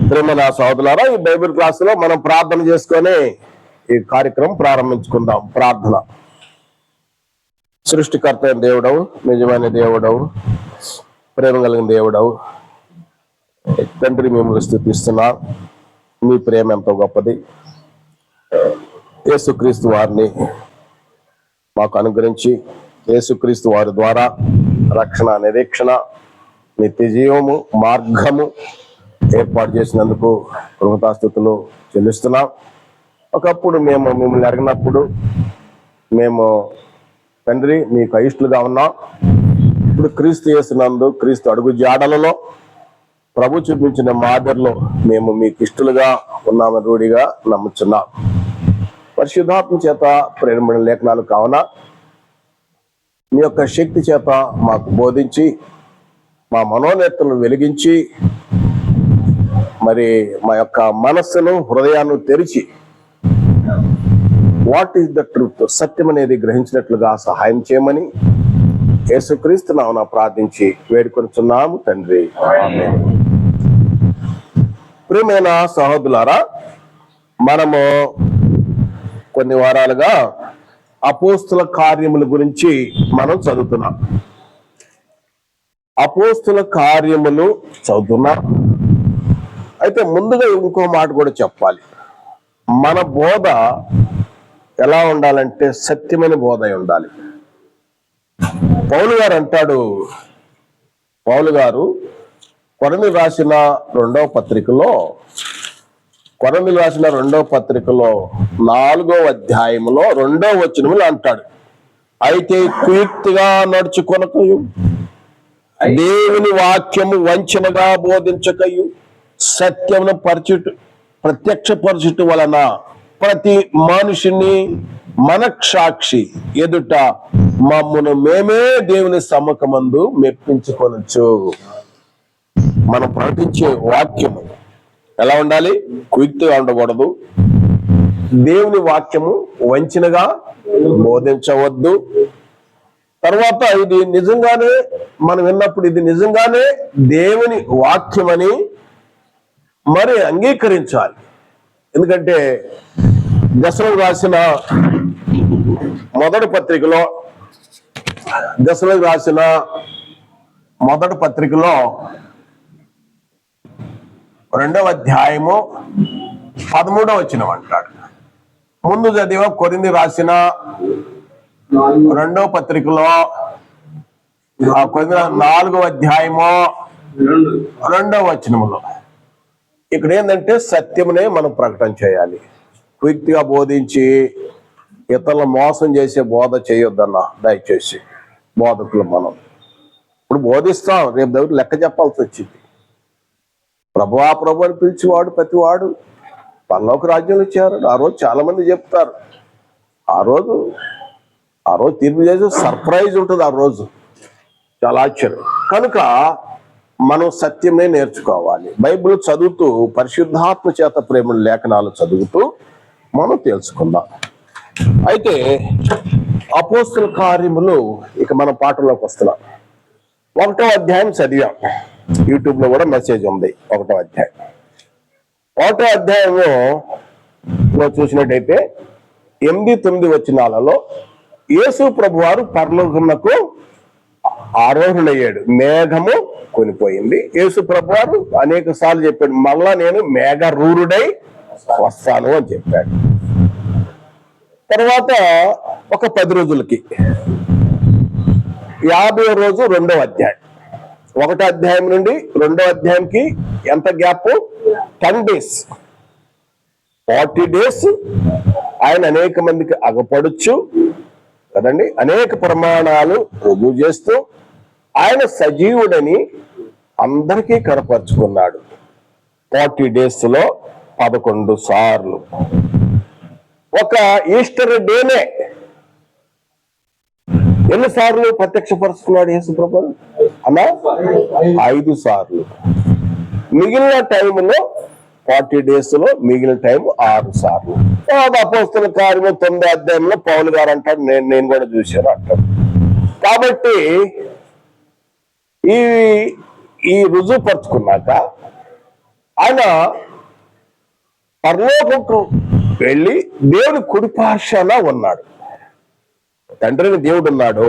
ప్రేమ సోదరులారా, ఈ బైబిల్ క్లాసులో మనం ప్రార్థన చేసుకొని ఈ కార్యక్రమం ప్రారంభించుకుందాం. ప్రార్థన. సృష్టికర్త అయిన దేవుడవు, నిజమైన దేవుడవు, ప్రేమ కలిగిన దేవుడవు తండ్రి, మిమ్మల్ని స్తుతిస్తున్నా. మీ ప్రేమ ఎంతో గొప్పది. యేసుక్రీస్తు వారిని మాకు అనుగ్రహించి యేసుక్రీస్తు వారి ద్వారా రక్షణ, నిరీక్షణ, నిత్య జీవము, మార్గము ఏర్పాటు చేసినందుకు కృతజ్ఞతాస్తుతులు చెల్లిస్తున్నాం. ఒకప్పుడు మేము మిమ్మల్ని ఎరగినప్పుడు మేము తండ్రి మీకు అయిష్టులుగా ఉన్నాం. ఇప్పుడు క్రీస్తు యేసునందు, క్రీస్తు అడుగు జాడలలో ప్రభు చూపించిన మాదిరిలో మేము మీకు ఇష్టలుగా ఉన్నామని రూఢిగా నమ్ముచున్నాం. పరిశుద్ధాత్మ చేత ప్రేరణ లేఖనాలు కావున మీ యొక్క శక్తి చేత మాకు బోధించి మా మనోనేతలను వెలిగించి మరి మా యొక్క మనస్సును, హృదయాన్ని తెరిచి వాట్ ఈస్ ద ట్రూత్, సత్యం అనేది గ్రహించినట్లుగా సహాయం చేయమని యేసుక్రీస్తు నామమున ప్రార్థించి వేడుకొనుచున్నాము తండ్రి, ఆమేన్. ప్రియమైన సహోదరులారా, మనము కొన్ని వారాలుగా అపోస్తుల కార్యముల గురించి మనం చదువుతున్నాం. అపోస్తుల కార్యములు చదువుతున్నాం. అయితే ముందుగా ఇంకో మాట కూడా చెప్పాలి. మన బోధ ఎలా ఉండాలంటే సత్యమైన బోధ ఉండాలి. పౌలు గారు అంటాడు, పౌలు గారు కొరింథీయులకు రాసిన రెండవ పత్రికలో 4వ అధ్యాయంలో 2వ వచనములో అంటాడు, అయితే కుయుక్తిగా నడుచుకొనకయు, దేవుని వాక్యము వంచనగా బోధించకయు, సత్యమును ప్రత్యక్షపరచుట వలన ప్రతి మనుషుని మనఃసాక్షి ఎదుట మమ్మును మేమే దేవుని సముఖమందు మెప్పించుకొనొచ్చు. మనం ప్రకటించే వాక్యము ఎలా ఉండాలి? కుయుక్తిగా ఉండకూడదు. దేవుని వాక్యము వంచనగా బోధించవద్దు. తర్వాత ఇది నిజంగానే మనం విన్నప్పుడు ఇది నిజంగానే దేవుని వాక్యమని మరి అంగీకరించాలి. ఎందుకంటే దశలోనికి రాసిన మొదటి పత్రికలో 2వ అధ్యాయము 13వ వచనం అంటాడు. ముందు చదివ కొరింథీయులకు రాసిన 2వ పత్రికలో 4వ అధ్యాయము 2వ వచనములో ఇక్కడ ఏంటంటే సత్యమునే మనం ప్రకటన చేయాలి. క్విక్గా బోధించి ఇతరులను మోసం చేసే బోధ చేయొద్దన్న దయచేసి బోధకులు మనం ఇప్పుడు బోధిస్తాం, రేపు దగ్గర లెక్క చెప్పాల్సి వచ్చింది. ప్రభు అని పిలిచేవాడు ప్రతివాడు పరలోక రాజ్యంలో చేరాడు. ఆ రోజు చాలా మంది చెప్తారు. ఆ రోజు తీర్పు చేసే సర్ప్రైజ్ ఉంటుంది. ఆ రోజు చాలా ఆశ్చర్యం. కనుక మనం సత్యమే నేర్చుకోవాలి. బైబిల్ చదువుతూ, పరిశుద్ధాత్మ చేత ప్రేమ లేఖనాలు చదువుతూ మనం తెలుసుకుందాం. అయితే అపోస్తుల కార్యములు ఇక మన పాఠంలోకి వస్తున్నాం. 1వ అధ్యాయం చదివాం. యూట్యూబ్ లో కూడా మెసేజ్ ఉంది. 1వ అధ్యాయం 1వ అధ్యాయంలో చూసినట్టయితే 8-9 వచనాలలో యేసు ప్రభు వారు పరలోకమునకు ఆరోహణయ్యాడు. మేఘము కొనిపోయింది. యేసు ప్రభు వారు అనేక సార్లు చెప్పాడు, మళ్ళా నేను మేఘరూరుడై వస్తాను అని చెప్పాడు. తర్వాత ఒక 10 రోజులకి 50వ రోజు 2వ అధ్యాయం. 1వ అధ్యాయం నుండి 2వ అధ్యాయంకి ఎంత గ్యాప్? 10 days, 40 days ఆయన అనేక మందికి అగపడచ్చు కదండి. అనేక ప్రమాణాలు రుజువు చేస్తూ ఆయన సజీవుడని అందరికీ కనపరుచుకున్నాడు. 40 days లో 11 సార్లు. ఒక ఈస్టర్ డేనే ఎన్నిసార్లు ప్రత్యక్షపరుచుకున్నాడు యేసు ప్రభు అన్నా? 5 సార్లు. మిగిలిన టైంలో 40 days లో మిగిలిన టైం 6 సార్లు. అపోస్తుల కార్యము 9వ అధ్యాయంలో పౌలు గారు అంటాడు, నేను కూడా చూశాను అంటాడు. కాబట్టి ఈ రుజువుపరుచుకున్నాక ఆయన పరలోకంకు వెళ్ళి దేవుని కుడిపార్శ్వన ఉన్నాడు. తండ్రిని దేవుడు ఉన్నాడు,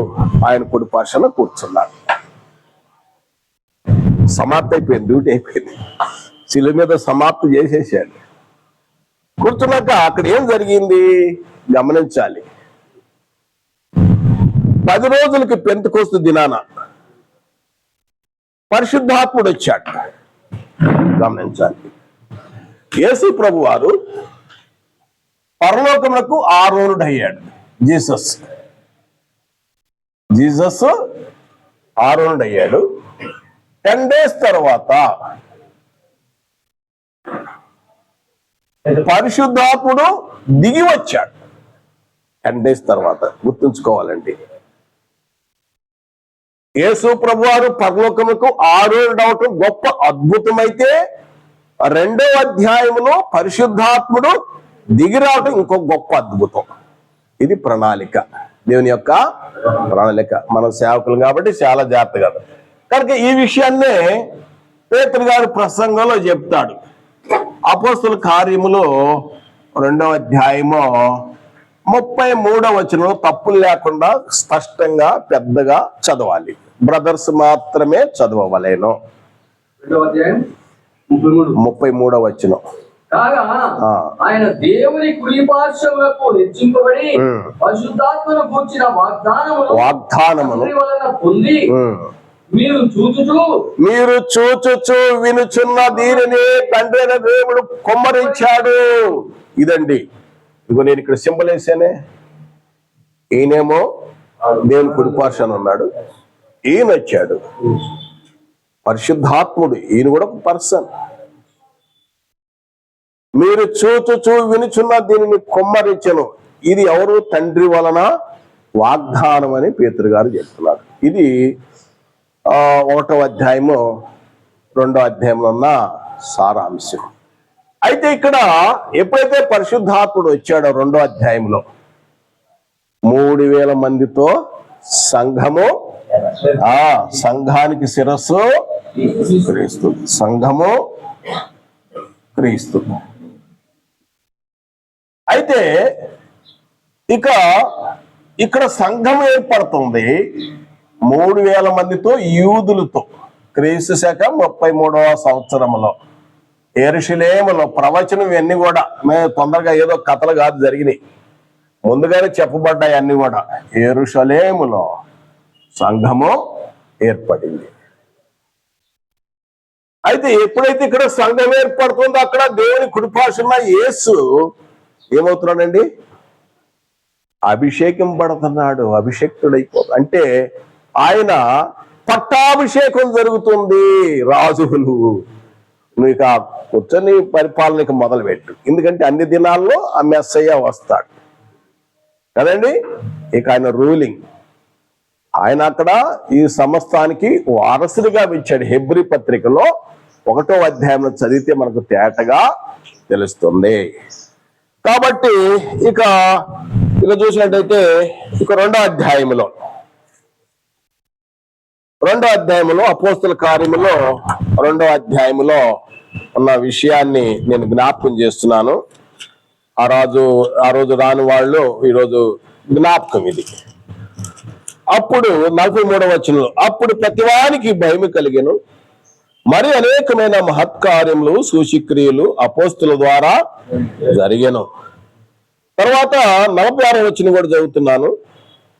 ఆయన కుడిపార్శ్వన కూర్చున్నాడు. సమాప్తి అయిపోయింది, డ్యూటీ అయిపోయింది, శిలువ మీద సమాప్తి చేసేసాడు. కూర్చున్నాక అక్కడ ఏం జరిగింది గమనించాలి. 10 రోజులకి పెంతెకొస్తు దినాన పరిశుద్ధాత్ముడు వచ్చాడు. గమనించాలి, యేసు ప్రభు వారు పరలోకములకు ఆరోహణుడయ్యాడు. జీసస్ ఆరోహణుడయ్యాడు. 10 days తర్వాత పరిశుద్ధాత్ముడు దిగి వచ్చాడు. 10 days తర్వాత గుర్తుంచుకోవాలండి. యేసు ప్రభు వారు పరలోకములకు ఆరోహణుడవటం గొప్ప అద్భుతమైతే, 2వ అధ్యాయంలో పరిశుద్ధాత్ముడు దిగి రావటం ఇంకో గొప్ప అద్భుతం. ఇది ప్రణాళిక, దేవుని యొక్క ప్రణాళిక. మనం సేవకులు కాబట్టి చాలా జాగ్రత్తగా కనుక ఈ విషయాన్నే పేతురు గారు ప్రసంగంలో చెప్తాడు. అపోస్తల కార్యములో 2వ అధ్యాయము 33వ వచనంలో తప్పులు లేకుండా స్పష్టంగా పెద్దగా చదవాలి. బ్రదర్స్ మాత్రమే చదవలేను. 33వ వచనం. కాగా ఆయన దేవుని కుడి పార్శ్వములకు హెచ్చింపబడి పరిశుద్ధాత్మను గూర్చిన వాగ్దానమును వలన పొంది మీరు చూచుచు వినుచున్న దీనిని తండ్రి అయిన దేవుడు కొమ్మరించాడు. ఇదండి, ఇదిగో నేను ఇక్కడ సింబల్ వేసానే. ఈయనేమో దేవుని కుడి పార్శ్వన ఉన్నాడు, ఈయన వచ్చాడు పరిశుద్ధాత్ముడు, ఈయన కూడా ఒక పర్సన్. మీరు చూచుచు వినుచున్న దీనిని కొమ్మరించెను. ఇది ఎవరు? తండ్రి వలన వాగ్దానం అని పేతురు గారు చెప్తున్నారు. ఇది 1వ అధ్యాయము 2వ అధ్యాయంలో ఉన్న సారాంశం. అయితే ఇక్కడ ఎప్పుడైతే పరిశుద్ధాత్ముడు వచ్చాడో 2వ అధ్యాయంలో 3000 మందితో సంఘము, సంఘానికి శిరస్సు క్రీస్తు, సంఘము క్రీస్తు. అయితే ఇక్కడ సంఘం ఏర్పడుతుంది 3000 మందితో, యూదులతో. క్రీస్తు శకం 33వ సంవత్సరంలో యెరూషలేములో ప్రవచనం ఇవన్నీ కూడా తొందరగా ఏదో కథలు కాదు, జరిగినాయి, ముందుగానే చెప్పబడ్డాయి అన్ని కూడా. యెరూషలేములో సంఘము ఏర్పడింది. అయితే ఎప్పుడైతే ఇక్కడ సంఘం ఏర్పడుతుందో అక్కడ దేవుని కుడిపార్శ్వన యేసు ఏమవుతున్నాడండి? అభిషేకింపబడుతున్నాడు, అభిషేక్తుడైపోతాడు. అంటే ఆయన పట్టాభిషేకం జరుగుతుంది. రాజులు నువ్వు ఇక కూర్చొని పరిపాలనకి మొదలుపెట్టు, ఎందుకంటే అన్ని దినాల్లో ఆ మెస్సయ్య వస్తాడు కదండి. ఇక ఆయన రూలింగ్, ఆయన అక్కడ ఈ సమస్తానికి వారసుడిగా ఇచ్చాడు. హెబ్రీ పత్రికలో 1వ అధ్యాయంలో చదివితే మనకు తేటగా తెలుస్తుంది. కాబట్టి ఇక చూసినట్టయితే ఇక 2వ అధ్యాయంలో అపోస్తల కార్యములో 2వ అధ్యాయంలో ఉన్న విషయాన్ని నేను జ్ఞాపకం చేస్తున్నాను. ఆ రోజు రాని వాళ్ళు ఈరోజు జ్ఞాపకం ఇది. అప్పుడు 43వ వచనంలో, అప్పుడు ప్రతివానికి భయము కలిగెను, మరి అనేకమైన మహత్కార్యములు సూచక్రియలు అపోస్తుల ద్వారా జరిగెను. తర్వాత 46వ వచనం కూడా చదువుతున్నాను.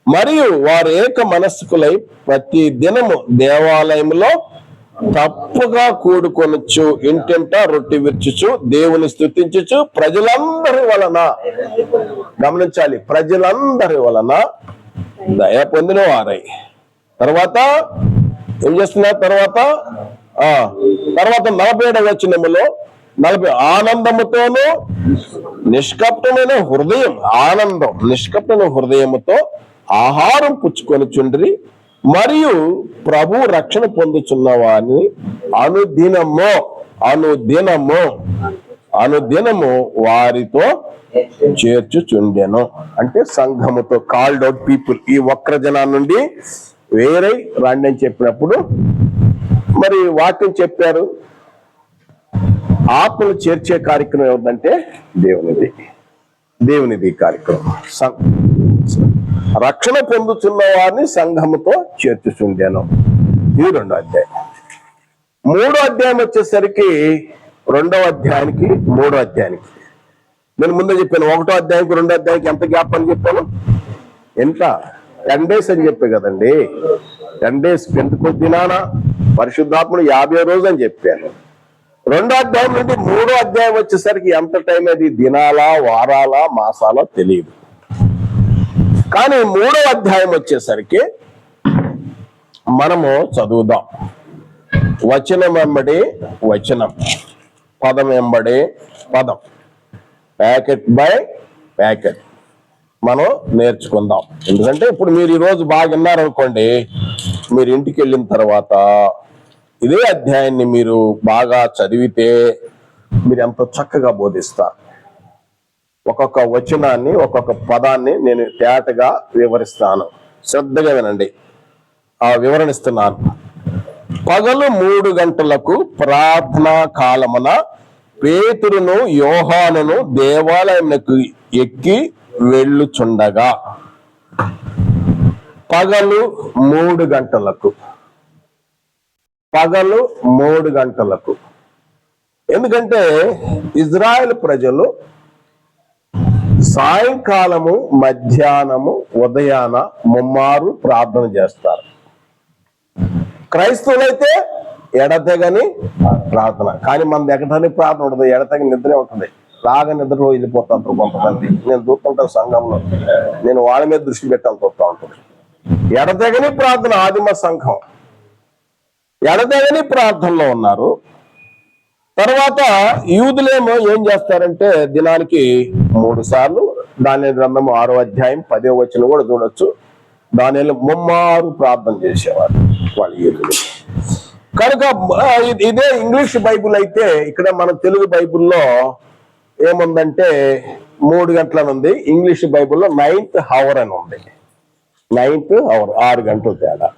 మరియు వారు ఏక మనస్కులై ప్రతి దినము దేవాలయంలో తప్పుగా కూడుకొనొచ్చు, ఇంటింట రొట్టె విరుచుచు దేవుని స్తుతించుచు ప్రజలందరి వలన, గమనించాలి, ప్రజలందరి వలన దయ పొందిన వారై. తర్వాత ఏం చేస్తున్నారు? తర్వాత 47వ వచనములో ఆనందముతోనూ నిష్కపటమైన హృదయం, నిష్కపటమైన హృదయముతో ఆహారం పుచ్చుకొనుచుండ్రి, మరియు ప్రభు రక్షణ పొందుచున్న వారిని అనుదినము వారితో చేర్చుచుండెను. అంటే సంఘముతో, కాల్డ్ అవుట్ పీపుల్, ఈ వక్ర జనాన్ని నుండి వేరే రండి అని చెప్పినప్పుడు మరి వాక్యం చెప్పారు. ఆత్మలు చేర్చే కార్యక్రమం ఏమిటంటే దేవునిది కార్యక్రమం. రక్షణ పొందుతున్న వారిని సంఘముతో చేర్చుచుండాను. ఇది 2వ అధ్యాయం. 3వ అధ్యాయం వచ్చేసరికి 2వ అధ్యాయానికి 3వ అధ్యాయానికి నేను ముందే చెప్పాను. 1వ అధ్యాయానికి 2వ అధ్యాయానికి ఎంత గ్యాప్ అని చెప్పాను? ఎంత? 10 days అని చెప్పే కదండి. 10 days పెంతెకొస్తు దినాన, పరిశుద్ధాత్ముడు 50 రోజు అని చెప్పాను. 2వ అధ్యాయం నుండి 3వ అధ్యాయం వచ్చేసరికి ఎంత టైం? అది దినాలా, వారాలా, మాసాలా తెలియదు. కానీ 3వ అధ్యాయం వచ్చేసరికి మనము చదువుదాం. వచనం వెంబడి వచనం, పదం వెంబడి పదం, ప్యాకెట్ బై ప్యాకెట్ మనం నేర్చుకుందాం. ఎందుకంటే ఇప్పుడు మీరు ఈరోజు బాగా విన్నారనుకోండి, మీరు ఇంటికి వెళ్ళిన తర్వాత ఇదే అధ్యాయాన్ని మీరు బాగా చదివితే మీరు ఎంతో చక్కగా బోధిస్తారు. ఒక్కొక్క వచనాన్ని, ఒక్కొక్క పదాన్ని నేను తేటగా వివరిస్తాను. శ్రద్ధగా వినండి. వివరణిస్తున్నాను. పగలు 3 గంటలకు ప్రార్థనా కాలమున పేతురును యోహానును దేవాలయమునకు ఎక్కి వెళ్ళుచుండగా. పగలు 3 గంటలకు, పగలు 3 గంటలకు. ఎందుకంటే ఇజ్రాయెల్ ప్రజలు సాయంకాలము, మధ్యాహ్నము, ఉదయాన ముమ్మారు ప్రార్థన చేస్తారు. క్రైస్తవులైతే ఎడతెగని ప్రార్థన. కానీ మనది ఎక్కడని ప్రార్థన ఉండదు, ఎడతెగని నిద్రే ఉంటుంది. రాగా నిద్రలో వెళ్ళిపోతారు కొంతమంది. నేను చూస్తుంటాను సంఘంలో, నేను వాళ్ళ మీద దృష్టి పెట్టాలని చూస్తూ ఉంటాను. ఎడతెగని ప్రార్థన. ఆదిమ సంఘం ఎడతెగని ప్రార్థనలో ఉన్నారు. తర్వాత యూదులేమో ఏం చేస్తారంటే దినానికి 3 సార్లు, దానియేలు గ్రంథము 6వ అధ్యాయం 10వ వచనం కూడా చూడొచ్చు, దానియేలు ముమ్మారు ప్రార్థన చేసేవారు వాళ్ళ యూదులు. కనుక ఇదే ఇంగ్లీష్ బైబుల్ అయితే, ఇక్కడ మన తెలుగు బైబుల్లో ఏముందంటే 3 గంటలని ఉంది. ఇంగ్లీష్ బైబుల్లో 9th hour అని ఉంది. 9th hour, 6 గంటలు తేడా.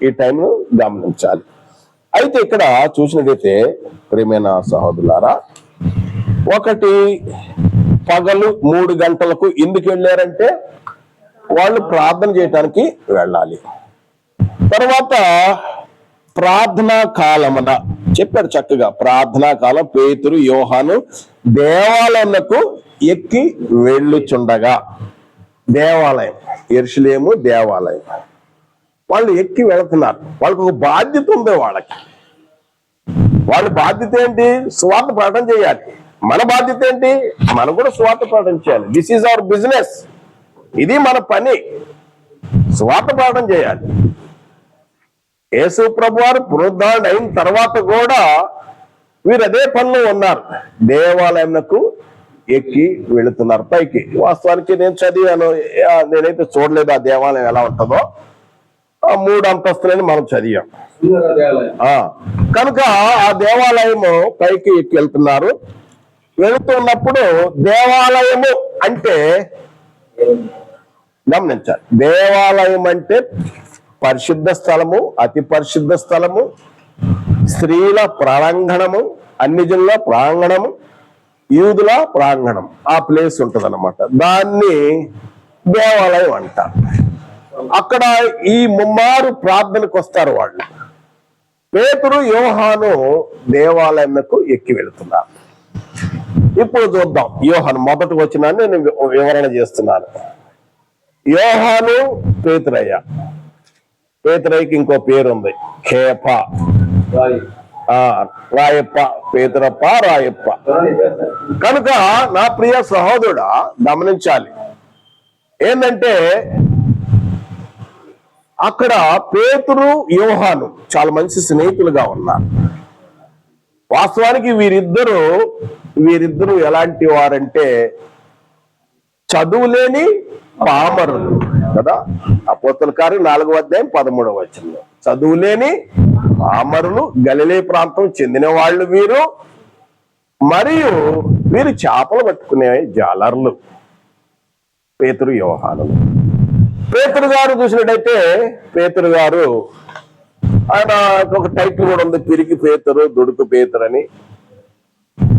ఈ టైంను గమనించాలి. అయితే ఇక్కడ చూసినట్టయితే ప్రియమైన సహోదరులారా, ఒకటి పగలు 3 గంటలకు ఎందుకు వెళ్ళారంటే వాళ్ళు ప్రార్థన చేయటానికి వెళ్ళాలి. తర్వాత ప్రార్థనా కాలమున చెప్పాడు చక్కగా. ప్రార్థనా కాలం పేతురు యోహాను దేవాలయమునకు ఎక్కి వెళ్ళుచుండగా. దేవాలయం, యెరూషలేము దేవాలయం. వాళ్ళు ఎక్కి వెళుతున్నారు. వాళ్ళకు ఒక బాధ్యత ఉంది. వాళ్ళ బాధ్యత ఏంటి? సువార్త ప్రకటన చేయాలి. మన బాధ్యత ఏంటి? మనం కూడా సువార్త ప్రకటన చేయాలి. This is our business. ఇది మన పని. సువార్త ప్రకటన చేయాలి. యేసు ప్రభు వారు పునరుద్ధరణ అయిన తర్వాత కూడా వీరు అదే పనిలో ఉన్నారు. దేవాలయంకు ఎక్కి వెళుతున్నారు పైకి. వాస్తవానికి నేను చదివాను, నేనైతే చూడలేదు ఆ దేవాలయం ఎలా ఉంటుందో. 3 అంతస్తులని మనం చదివాం. కనుక ఆ దేవాలయము పైకి ఎక్కి వెళ్తున్నారు. వెళుతున్నప్పుడు దేవాలయము అంటే గమనించాలి. దేవాలయం అంటే పరిశుద్ధ స్థలము, అతి పరిశుద్ధ స్థలము, స్త్రీల ప్రాంగణము, అన్ని జనుల ప్రాంగణము, యూదుల ప్రాంగణం. ఆ ప్లేస్ ఉంటుంది అన్నమాట. దాన్ని దేవాలయం అంటారు. అక్కడ ఈ ముమ్మారు ప్రార్థనకు వస్తారు వాళ్ళు. పేతురు యోహాను దేవాలయంకు ఎక్కి వెళుతున్నారు. ఇప్పుడు చూద్దాం. యోహాను మొదటి వచనాన్ని నేను వివరణ చేస్తున్నాను. యోహాను పేతురయ్య. పేతురయ్యకి ఇంకో పేరు ఉంది, కేప, రాయప్ప, పేతురప్ప, రాయప్ప. కనుక నా ప్రియ సహోదరుడా గమనించాలి ఏంటంటే అక్కడ పేతురు యోహాను చాలా మంచి స్నేహితులుగా ఉన్నారు. వాస్తవానికి వీరిద్దరు ఎలాంటి వారంటే చదువులేని పామరులు కదా. అపోస్తలుల కార్యం 4వ అధ్యాయం 13వ వచనంలో చదువులేని పామరులు, గలిలే ప్రాంతం చెందిన వాళ్ళు వీరు. మరియు వీరు చేపలు పట్టుకునే జాలర్లు. పేతురు యోహానులు. పేతురు గారు చూసినట్టయితే పేతురు గారు ఆయన ఒక టైటిల్ కూడా ఉంది, పిరికి పేతురు, దుడుకు పేతురు అని.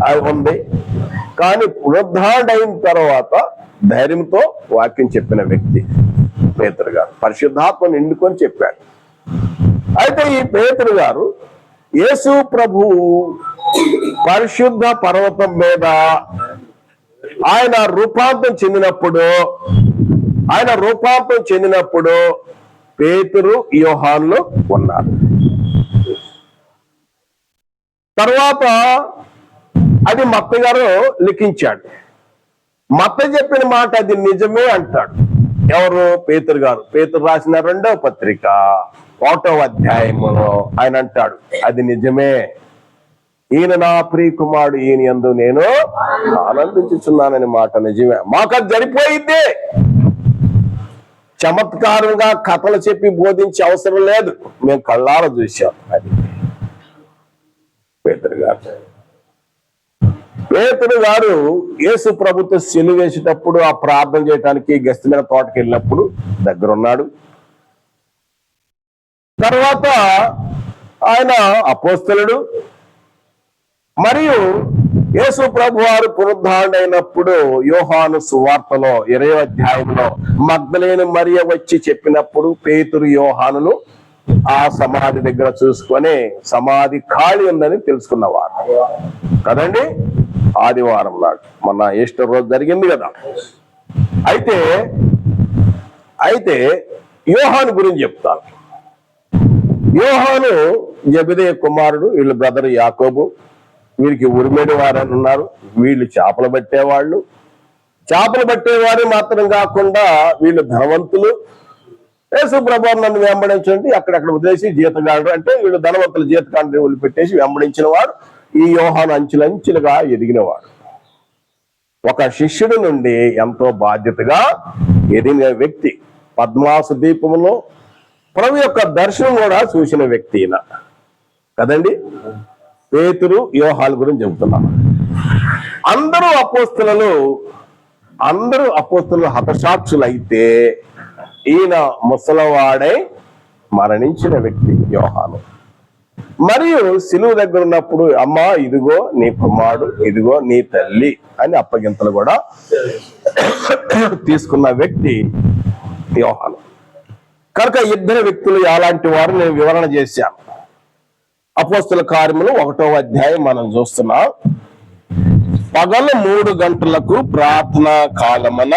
అది ఉంది. కానీ పునరుద్ధారుడైన తర్వాత ధైర్యంతో వాక్యం చెప్పిన వ్యక్తి పేతురు గారు. పరిశుద్ధాత్మ నిండుకొని చెప్పాడు. అయితే ఈ పేతురు గారు యేసు ప్రభు పరిశుద్ధ పర్వతం మీద ఆయన రూపాంతరం చెందినప్పుడు పేతురు యోహానులు ఉన్నారు. తర్వాత అది మత్తయి గారు లిఖించాడు. మత్తయి చెప్పిన మాట అది నిజమే అంటాడు. ఎవరు? పేతురు గారు. పేతురు రాసిన 2వ పత్రిక 1వ అధ్యాయములో ఆయన అంటాడు, అది నిజమే, ఈయన నా ప్రియ కుమారుడు, ఈయన యందు నేను ఆనందించుచున్నానని మాట నిజమే. మాకు అది సరిపోయింది. చమత్కారంగా కథలు చెప్పి బోధించే అవసరం లేదు, మేము కళ్ళారా చూసాం. అది పేతురు గారు యేసు ప్రభుత్వ సిలువ వేసేటప్పుడు ఆ ప్రార్థన చేయడానికి గెస్తిమేన తోటకి వెళ్ళినప్పుడు దగ్గరున్నాడు. తర్వాత ఆయన అపోస్తలుడు. మరియు యేసు ప్రభు వారు పునరుద్ధారుడైనప్పుడు యోహాను సువార్తలో 20వ అధ్యాయంలో మగ్దలేని మరియ వచ్చి చెప్పినప్పుడు పేతురు యోహానును ఆ సమాధి దగ్గర చూసుకొని సమాధి ఖాళీ ఉందని తెలుసుకున్నవారు కదండి. ఆదివారం నాడు మొన్న ఈస్టర్ రోజు జరిగింది కదా. అయితే యోహాను గురించి చెప్తాను. యోహాను జెబెదయి కుమారుడు. వీళ్ళ బ్రదర్ యాకోబు. వీరికి ఉరిమేడి వారని ఉన్నారు. వీళ్ళు చేపలు పట్టేవారు మాత్రం కాకుండా వీళ్ళు ధనవంతులు. యేసు ప్రభు నన్ను వెంబడించండి, అక్కడక్కడ వదిలేసి జీతగాడు అంటే వీళ్ళు ధనవంతులు జీతగాడిని వదిలిపెట్టేసి వెంబడించిన వాడు ఈ యోహాను అంచెలంచెలుగా ఎదిగినవాడు. ఒక శిష్యుడి నుండి ఎంతో బాధ్యతగా ఎదిగిన వ్యక్తి. పద్మాసు దీపంలో ప్రభు యొక్క దర్శనం కూడా చూసిన వ్యక్తి ఈయన కదండి. పేతురు యోహాను గురించి చెబుతున్నాం. అందరూ అపోస్తలులు హతసాక్షులు అయితే ఈయన ముసలవాడై మరణించిన వ్యక్తి యోహాను. మరియు సిలువ దగ్గర ఉన్నప్పుడు అమ్మా ఇదిగో నీ కుమారుడు, ఇదిగో నీ తల్లి అని అప్పగింతలు కూడా తీసుకున్న వ్యక్తి యోహాను. కనుక ఇద్దరు వ్యక్తులు ఎలాంటి వారు నేను వివరణ చేశాను. అపోస్తల కార్యములు 1వ అధ్యాయం మనం చూస్తున్నాం. పగలు 3 గంటలకు ప్రార్థనా కాలమున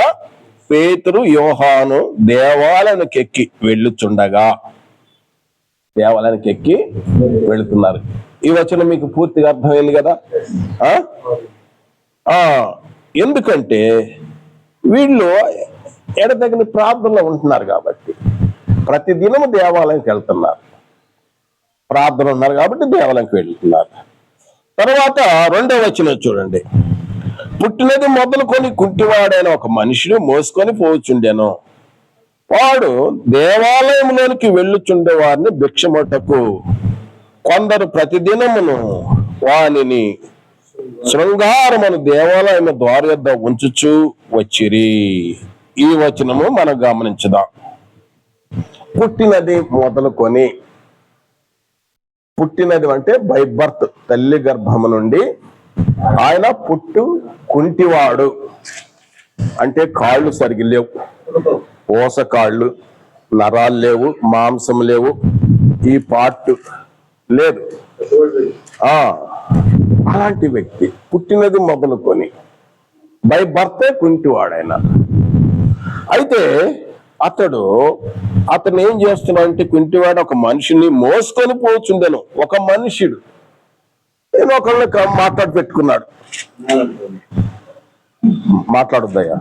పేతురు యోహాను దేవాలయానికి ఎక్కి వెళుతున్నారు. ఈ వచనం మీకు పూర్తిగా అర్థమైంది కదా. ఎందుకంటే వీళ్ళు ఎడతగిన ప్రార్థనలో ఉంటున్నారు కాబట్టి ప్రతిదినము దేవాలయానికి వెళ్తున్నారు. ప్రార్థన ఉన్నారు కాబట్టి దేవాలయానికి వెళ్తున్నారు. తర్వాత 2వ వచనం చూడండి. పుట్టినది మొదలుకొని కుంటివాడైన ఒక మనుషుడు మోసుకొని పోవచ్చుండెను. వాడు దేవాలయంలోనికి వెళ్ళుచుండే వారిని భిక్షముట్టకు కొందరు ప్రతిదినమును వానిని శృంగారమును దేవాలయం ద్వార యొద్ద ఉంచుచూ వచ్చిరి. ఈ వచనము మనం గమనించుదాం. పుట్టినది అంటే బై బర్త్, తల్లి గర్భము నుండి ఆయన కుంటివాడు అంటే కాళ్ళు సరిగి లేవు, ఓసకాళ్ళు, నరాలు లేవు, మాంసం లేవు, ఈ పార్ట్ లేదు. అలాంటి వ్యక్తి పుట్టినది మొదలుకొని బై బర్తే కుంటివాడైన. అయితే అతను ఏం చేస్తున్నాడంటే కుంటివాడు ఒక మనిషిని మోసుకొని పోచుండెను. ఒక మనుషుడు నేను ఒకళ్ళని పెట్టుకున్నాడు. మాట్లాడొద్దయ్యా,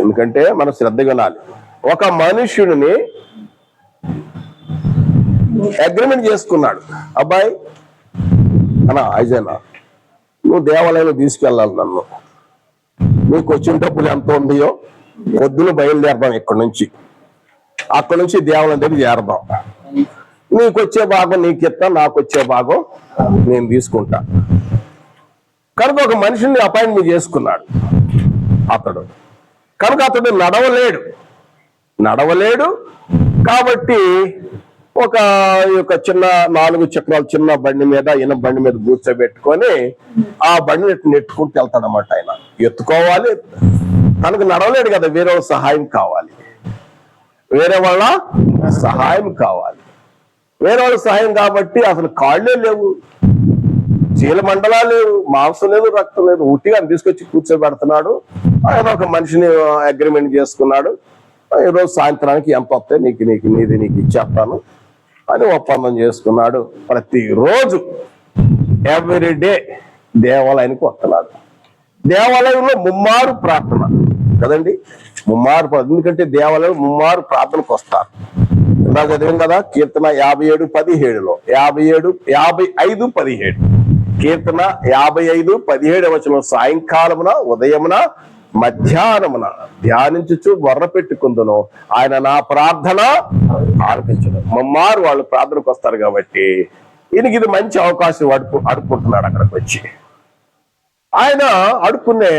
ఎందుకంటే మనం శ్రద్ధగా వినాలి. ఒక మనుష్యుడిని అగ్రిమెంట్ చేసుకున్నాడు. అబ్బాయి ఐజనా నువ్వు దేవాలయంలో తీసుకెళ్ళాలి, నన్ను నీకు వచ్చిన డబ్బులు ఎంత ఉందో పొద్దున బయలుదేరదాం, అక్కడి నుంచి దేవాలయం దగ్గర చేరదాం, నీకు వచ్చే భాగం నీకు ఇస్తా, నాకు వచ్చే భాగం నేను తీసుకుంటా. కనుక ఒక మనిషిని అపాయింట్మెంట్ చేసుకున్నాడు అతడు. కనుక అతడు నడవలేడు కాబట్టి ఒక చిన్న 4 చక్రాలు చిన్న బండి మీద ఇనప బండి మీద కూర్చోబెట్టుకొని ఆ బండిని నెట్టుకుంటూ వెళ్తాడన్నమాట. ఆయన ఎత్తుకోవాలి, తనకు నడవలేడు కదా, వేరే వాళ్ళ సహాయం కావాలి, వేరే వాళ్ళ సహాయం కావాలి. వేరే వాళ్ళ సహాయం కాబట్టి అసలు కాళ్ళే లేవు, చీల మండలా లేవు, మాంసం లేదు, రక్తం లేదు, ఉట్టిగా తీసుకొచ్చి కూర్చోబెడుతున్నాడు. ఆయన ఒక మనిషిని అగ్రిమెంట్ చేసుకున్నాడు, ఈరోజు సాయంత్రానికి ఎంత వస్తే నీకు ఇచ్చేస్తాను అని ఒప్పందం చేసుకున్నాడు. ప్రతిరోజు ఎవ్రీడే దేవాలయానికి వస్తున్నాడు. దేవాలయంలో ముమ్మారు ప్రార్థన కదండి, ముమ్మారు ప్రార్థన. ఎందుకంటే దేవాలయం ముమ్మారు ప్రార్థనకు వస్తారు. ఇందాక చదివాం కదా, కీర్తన 57:17లో 55:17 కీర్తన 55:17 వచనం, సాయంకాలమున ఉదయమున మధ్యాహ్నమున ధ్యానించుచు మొర్ర పెట్టుకుందును, ఆయన నా ప్రార్థన ఆలకించును. ముమ్మారు వాళ్ళు ప్రార్థనకు వస్తారు కాబట్టి ఈయనకి ఇది మంచి అవకాశం. అడుక్కుంటున్నాడు అక్కడికి వచ్చి. ఆయన అడుక్కునే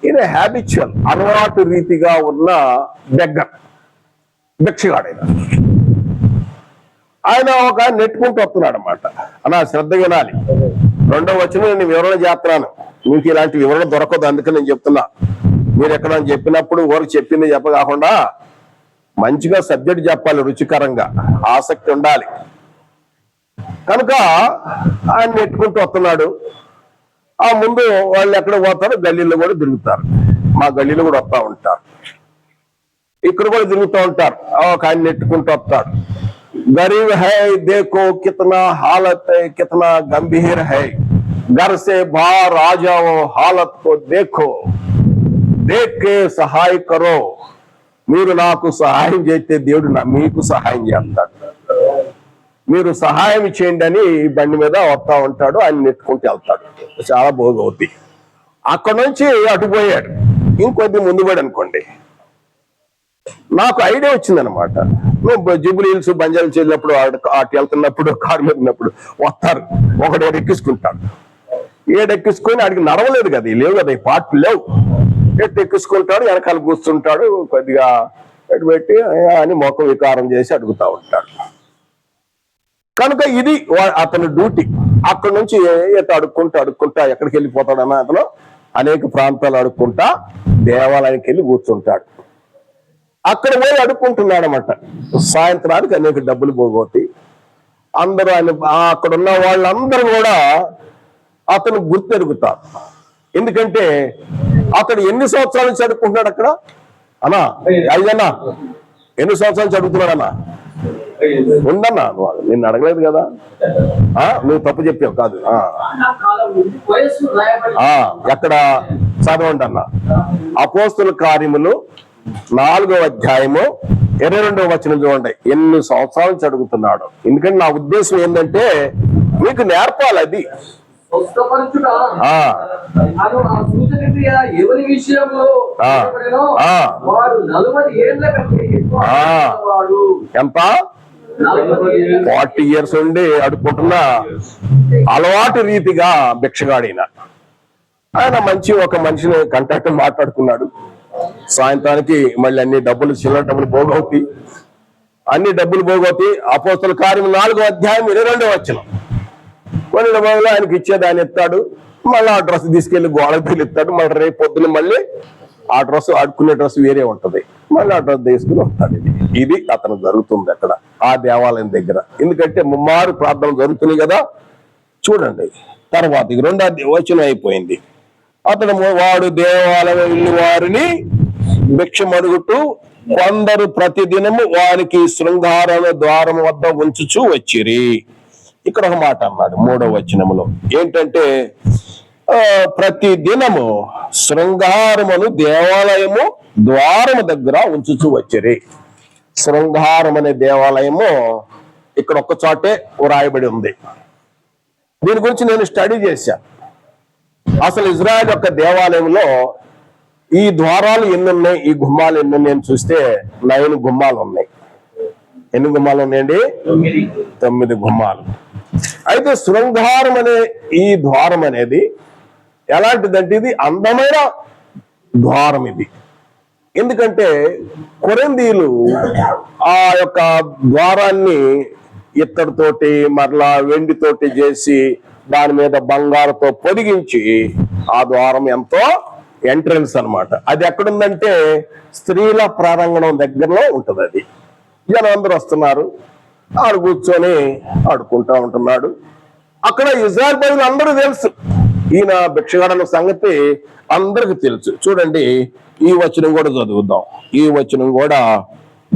ఈయన హ్యాబిచువల్ అలవాటు రీతిగా ఉన్న భిక్షగాడైన ఆయన ఒక నెట్టుకుంటూ వస్తున్నాడు అన్నమాట. అలా శ్రద్ధ వినాలి. 2వ వచనం నేను వివరణ చేస్తున్నాను, మీకు ఇలాంటి వివరణ దొరకదు, అందుకని నేను చెప్తున్నా. మీరు ఎక్కడ చెప్పినప్పుడు ఊరికి చెప్పింది చెప్పకాకుండా మంచిగా సబ్జెక్ట్ చెప్పాలి, రుచికరంగా, ఆసక్తి ఉండాలి. కనుక ఆయన నెట్టుకుంటూ వస్తున్నాడు. ఆ ముందు వాళ్ళు ఎక్కడ పోతారో గల్లీలో కూడా తిరుగుతారు, మా గల్లీలో కూడా వస్తూ ఉంటారు, ఇక్కడ కూడా తిరుగుతూ ఉంటారు. ఒక ఆయన నెట్టుకుంటూ వస్తాడు. गरीब है देखो कितना हालत है, कितना गंभीर है, घर से बाहर आ जाओ, हालत को देखो, देख के सहाय करो. మీరు నాకు సహాయం చేస్తే దేవుడు మీకు సహాయం చేస్తాడు, మీరు సహాయం చేయండి అని బండి మీద వస్తా ఉంటాడు. ఆయన నెట్టుకుంటూ వెళ్తాడు. చాలా భోగవతి. అక్కడ నుంచి అటుపోయాడు, ఇంకొద్ది ముందు పడి అనుకోండి. నాకు ఐడియా వచ్చిందనమాట. నువ్వు జూబ్లీ హిల్స్ బంజారాలు వెళ్ళినప్పుడు అటు వెళ్తున్నప్పుడు కారు మీద ఉన్నప్పుడు వస్తారు, ఒకడు ఎక్కించుకుంటాడు. ఎక్కించుకొని ఆడికి నడవలేదు కదా, లేవు కదా, ఈ పాటలు లేవు. ఎక్కించుకుంటాడు, వెనకాల కూర్చుంటాడు, కొద్దిగా ఎటు పెట్టి అని మొక్క వికారం చేసి అడుగుతా ఉంటాడు. కనుక ఇది అతని డ్యూటీ. అక్కడి నుంచి అడుక్కుంటా ఎక్కడికి వెళ్ళిపోతాడన్న అతను అనేక ప్రాంతాలు అడుక్కుంటా దేవాలయానికి వెళ్ళి కూర్చుంటాడు. అక్కడ పోయి అడుక్కుంటున్నాడు అన్నమాట. సాయంత్రానికి అనేక డబ్బులు పోగొట్టి అందరూ అక్కడ ఉన్న వాళ్ళందరూ కూడా అతను గుర్తెరుగుతారు. ఎందుకంటే అతడు ఎన్ని సంవత్సరాల నుంచి అడుక్కుంటున్నాడు అక్కడ అన్నా, 5 అన్నా, ఎన్ని సంవత్సరాల నుంచి అడుగుతున్నాడన్నా? ఉందన్నా, నిన్ను అడగలేదు కదా, నువ్వు తప్పు చెప్పావు కాదు. ఎక్కడ చదవండి అన్న, అపోస్తుల కార్యములు 4వ అధ్యాయము 22వ వచనం చూడండి. ఎన్ని సంవత్సరాల నుంచి అడుగుతున్నాడు. ఎందుకంటే నా ఉద్దేశం ఏంటంటే మీకు నేర్పాలి అది. ఎంత 40 years ఉండి అడుక్కుంటున్న అలవాటు రీతిగా భిక్షగాడిన ఆయన ఒక మనిషిని కంటాక్ట్ మాట్లాడుకున్నాడు. సాయంత్రానికి మళ్ళీ అన్ని డబ్బులు, చిల్లర డబ్బులు పోగవుతాయి, అన్ని డబ్బులు పోగవుతాయి. అపోస్తల కార్యం 4వ అధ్యాయం 22వ వచనం. కొన్ని డబ్బులు ఆయనకి ఇచ్చేదాన్ని ఇస్తాడు, మళ్ళీ ఆ డ్రెస్ తీసుకెళ్లి గోడకు తగిలిస్తాడు. మళ్ళీ రేపు పొద్దున మళ్ళీ ఆ డ్రెస్, ఆడుకునే డ్రెస్ వేరే ఉంటది, మళ్ళీ ఆ డ్రెస్ తీసుకుని వస్తాడు. ఇది అతను జరుగుతుంది అక్కడ ఆ దేవాలయం దగ్గర. ఎందుకంటే ముమ్మారు ప్రార్థనలు జరుగుతున్నాయి కదా. చూడండి తర్వాత 2వ వచనం అయిపోయింది. అతను వాడు దేవాలయం ఇల్లు వారిని భిక్షమడుగుతూ కొందరు ప్రతిదినము వారికి శృంగారణ ద్వారం వద్ద ఉంచుచూ వచ్చిరి. ఇక్కడ ఒక మాట అన్నాడు 3వ వచనములో ఏంటంటే, ప్రతి దినము శృంగారమును దేవాలయము ద్వారము దగ్గర ఉంచుచూ వచ్చిరి. శృంగారం అనే దేవాలయము ఇక్కడ ఒక్క చోటే రాయబడి ఉంది. దీని గురించి నేను స్టడీ చేశాను. అసలు ఇజ్రాయెల్ యొక్క దేవాలయంలో ఈ ద్వారాలు ఎన్ని ఉన్నాయి, ఈ గుమ్మాలు ఎన్ని ఉన్నాయని చూస్తే 9 గుమ్మాలు ఉన్నాయి. ఎన్ని గుమ్మాలు ఉన్నాయండి? 9 గుమ్మాలు. అయితే శృంగారం అనే ఈ ద్వారం అనేది ఎలాంటిదంటే ఇది అందమైన ద్వారం ఇది. ఎందుకంటే కొరింథీయులు ఆ యొక్క ద్వారాన్ని ఇత్తడితోటి మరలా వెండితోటి చేసి దాని మీద బంగారుతో పొదిగించి ఆ ద్వారం ఎంతో ఎంట్రన్స్ అన్నమాట. అది ఎక్కడుందంటే స్త్రీల ప్రారంగణం దగ్గరలో ఉంటది. అది జనం అందరూ వస్తున్నారు, ఆడు కూర్చొని ఆడుకుంటా ఉంటున్నాడు. అక్కడ ఇజ్రాయెల్ ప్రజలు అందరూ తెలుసు, ఈయన భిక్షగాడన్న సంగతి అందరికి తెలుసు. చూడండి, ఈ వచనం కూడా చదువుదాం. ఈ వచనం కూడా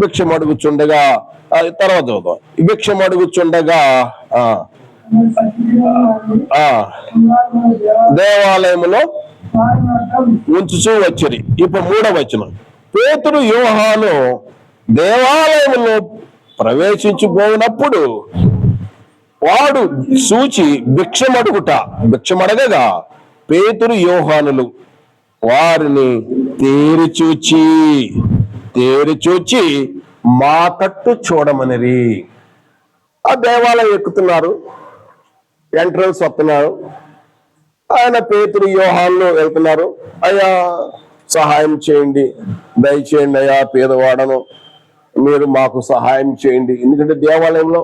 భిక్షం అడుగుచుండగా, తర్వాత చదువుదాం. భిక్షం అడుగుచుండగా దేవాలయములో ఉంచుచూ వచ్చిరి. ఇప్పుడు 3వ వచనం. పేతురు యోహాను దేవాలయంలో ప్రవేశించిపోయినప్పుడు వాడు చూచి భిక్షమడగగా పేతురు యోహానులు వారిని తేరిచూచి మా తట్టు చూడమనిరి. ఆ దేవాలయం ఎక్కుతున్నారు, ఎంట్రన్స్ వస్తున్నారు. ఆయన పేతురు యోహానులు వెళ్తున్నారు. అయ్యా సహాయం చేయండి, దయచేయండి అయ్యా, పేదవాడను, మీరు మాకు సహాయం చేయండి. ఎందుకంటే దేవాలయంలో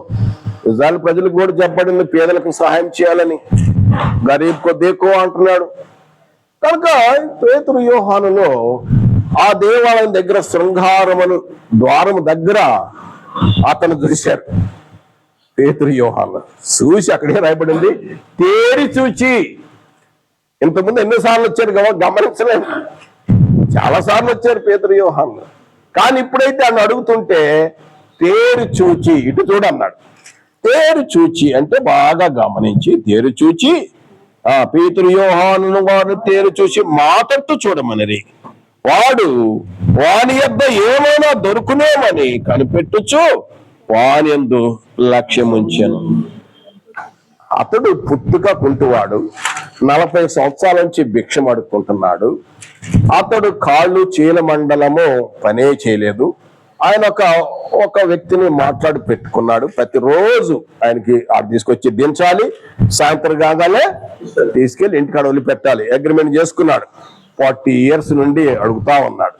ఇజ్రాయెల్ ప్రజలకు కూడా చెప్పబడింది పేదలకు సహాయం చేయాలని. గరీబ్ కో దేకో అంటున్నాడు. కనుక పేతురు యోహానులో ఆ దేవాలయం దగ్గర శృంగారమును ద్వారము దగ్గర అతను చూశారు. పేతురు యోహాను చూసి, అక్కడే రాయబడింది తేరి చూచి. ఇంతకుముందు ఎన్నిసార్లు వచ్చారు గమనించలేదు, చాలా సార్లు వచ్చారు పేతురు యోహాను. కానీ ఇప్పుడైతే ఆయన అడుగుతుంటే తేరి చూచి, ఇటు చూడన్నాడు. తేరి చూచి అంటే బాగా గమనించి తేరి చూచి, పేతురు యోహాను వారు తేరి చూసి మా తట్టు చూడమనిరి. వాని యొద్ద ఏమైనా దొరుకునేమని కనిపెట్టుచు వాని యందు లక్ష్యముంచెను. అతడు పుట్టుక కుంటువాడు, 40 సంవత్సరాల నుంచి భిక్షం అడుక్కుంటున్నాడు. అతడు కాళ్ళు చీలమండలము పనే చేయలేదు. ఆయన ఒక వ్యక్తిని మాట్లాడి పెట్టుకున్నాడు. ప్రతిరోజు ఆయనకి తీసుకొచ్చి దించాలి, సాయంత్రం కాగానే తీసుకెళ్లి ఇంటికాడ వదిలిపెట్టాలి. అగ్రిమెంట్ చేసుకున్నాడు. 40 years నుండి అడుగుతా ఉన్నాడు.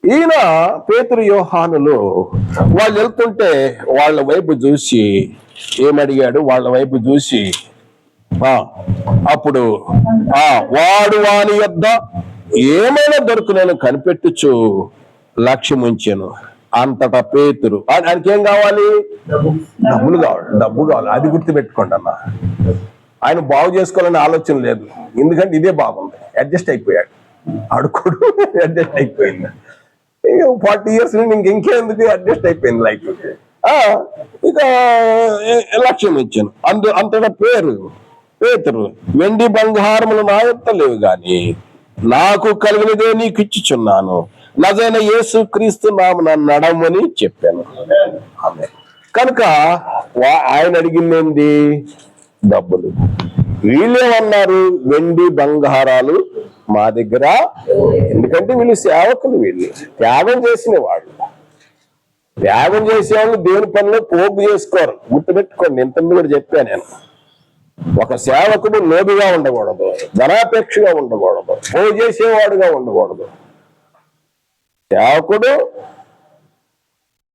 ఈయన పేతురు యోహానులు వాళ్ళు వెళ్తుంటే వాళ్ళ వైపు చూసి ఏమడిగాడు, వాళ్ళ వైపు చూసి అప్పుడు వాడు వాని యొద్ద ఏమైనా దొరుకునేను కనిపెట్టుచు లక్ష్యం ఉంచాను. అంతటా పేతురు, ఆయనకి ఏం కావాలి? డబ్బు కావాలి. అది గుర్తుపెట్టుకోండి అన్న. ఆయన బాగు చేసుకోవాలనే ఆలోచన లేదు, ఎందుకంటే ఇదే బాగుంది. అడ్జస్ట్ అయిపోయాడు, అడుకోడు అడ్జస్ట్ అయిపోయింది. 40 years నుండి ఇంకెందుకు అడ్జస్ట్ అయిపోయింది లైఫ్. ఇక లక్ష్యం ఇచ్చాను. అంతటా పేతురు, వెండి బంగారములు నా యొద్ద లేవు గాని నాకు కలిగినదే నీకు ఇచ్చుచున్నాను, నజరైన యేసు క్రీస్తు నామమున నడవమని చెప్పాను. కనుక ఆయన అడిగింది డబ్బులు. వీళ్ళేమన్నారు? వెండి బంగారాలు మా దగ్గర, ఎందుకంటే వీళ్ళు సేవకులు, వీళ్ళు త్యాగం చేసిన వాళ్ళు. త్యాగం చేసేవాళ్ళు దేవుని పనిలో పోగు చేసుకోరు, గుర్తుపెట్టుకోండి. ఇంతకుముందు కూడా చెప్పాను నేను. ఒక సేవకుడు లోబిగా ఉండకూడదు, ధనాపేక్షగా ఉండకూడదు, పోగు చేసేవాడుగా ఉండకూడదు. సేవకుడు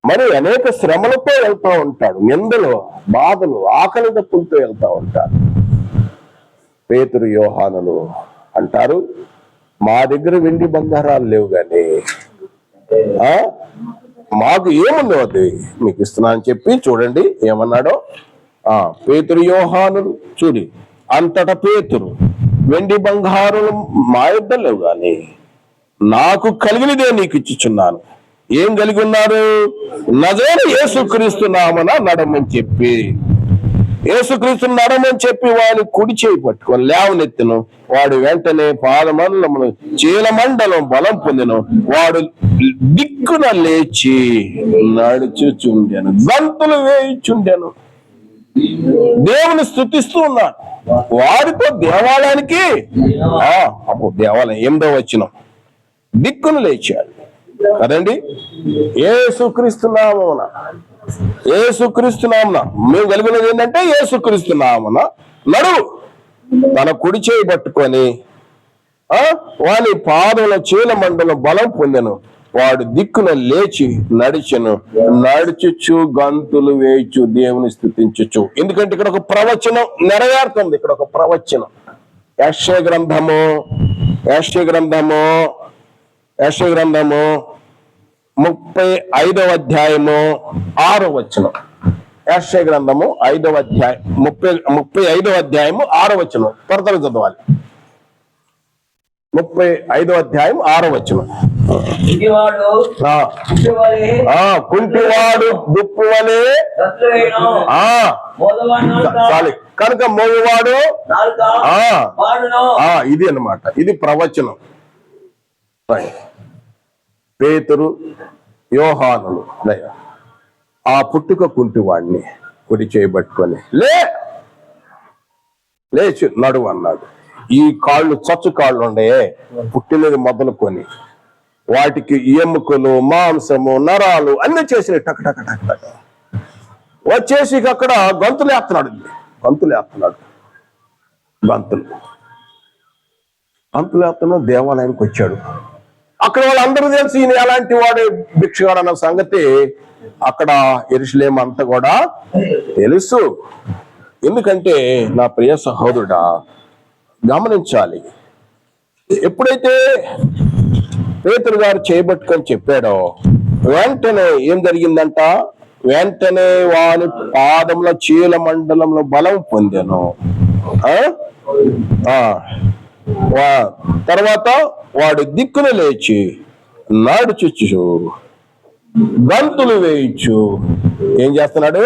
మరి అనేక శ్రమలతో వెళ్తూ ఉంటాడు, నిందలు, బాధలు, ఆకలి దప్పులతో వెళ్తూ ఉంటాడు. పేతురు యోహానులు అంటారు, మా దగ్గర వెండి బంగారాలు లేవు కానీ మాకు ఏముంది అది మీకు ఇస్తున్నా అని చెప్పి చూడండి ఏమన్నాడో. పేతురు యోహానులు చూడి, అంతటా పేతురు, వెండి బంగారులు మా యొద్ద లేవు కానీ నాకు కలిగినదే నీకు ఇచ్చుచున్నాను. ఏం కలిగి ఉన్నారు? నజరైన యేసుక్రీస్తు నామమున నడమని చెప్పి, యేసుక్రీస్తు నడమని చెప్పి వాడిని కుడి చేయి పట్టుకొని లేవనెత్తును. వాడు వెంటనే పాదమండలమును చీలమండలం బలం పొందెను. వాడు దిక్కున లేచి నడుచుచుండెను, గంతులు వేయుచుండెను, దేవుని స్తుతిస్తూ ఉన్నాడు. వారితో దేవాలయానికి దేవాలయం 8వ వచనం, దిక్కును లేచాడు కదండి. యేసుక్రీస్తు నామమున, యేసుక్రీస్తు నామమున మేము కలిగినది ఏంటంటే యేసుక్రీస్తు నామమున నడు. తన కుడి చేయి పట్టుకొని వాని పాదముల చీల మండలం బలం పొందెను. వాడు దిక్కున లేచి నడిచెను, నడుచుచు గంతులు వేయచ్చు దేవుని స్తుతించుచు. ఎందుకంటే ఇక్కడ ఒక ప్రవచనం నెరవేరుతుంది. ఇక్కడ ఒక ప్రవచనం యెషయా గ్రంథము 35వ అధ్యాయము 6వ వచనం. యెషయా గ్రంథము 5వ అధ్యాయం 35వ అధ్యాయము 6వ వచనం. త్వరగా చదవాలి. 35వ అధ్యాయం 6వ వచనం. కుంటివాడు దుప్పు వలె చాలు కనుక మోగువాడు. ఇది అన్నమాట, ఇది ప్రవచనం. పేతురు యోహానులు ఆ పుట్టుక కుంటివాడిని కుడి చేయబట్టుకొని లేచి నడువు అన్నాడు. ఈ కాళ్ళు చచ్చు కాళ్ళు ఉండే పుట్టినది మొదలుకొని వాటికి ఎముకలు, మాంసము, నరాలు అన్ని చేసిన టక్ టక్ టక్ టక్ వచ్చేసి అక్కడ గంతులు వేస్తున్నాడు. దేవాలయానికి వచ్చాడు. అక్కడ వాళ్ళందరూ తెలిసి ఈయన ఎలాంటి వాడు, భిక్షగాడు అన్న సంగతి అక్కడ యెరూషలేము అంతా కూడా తెలుసు. ఎందుకంటే నా ప్రియ సహోదరుడా గమనించాలి, ఎప్పుడైతే పేతురు గారు చేయబట్టుకొని చెప్పాడో వెంటనే ఏం జరిగిందంట, వెంటనే వాని పాదముల చీల మండలంలో బలం పొందాను. తర్వాత వాడు దిక్కున లేచి నడుచుచు గంతులు వేయచ్చు. ఏం చేస్తున్నాడు?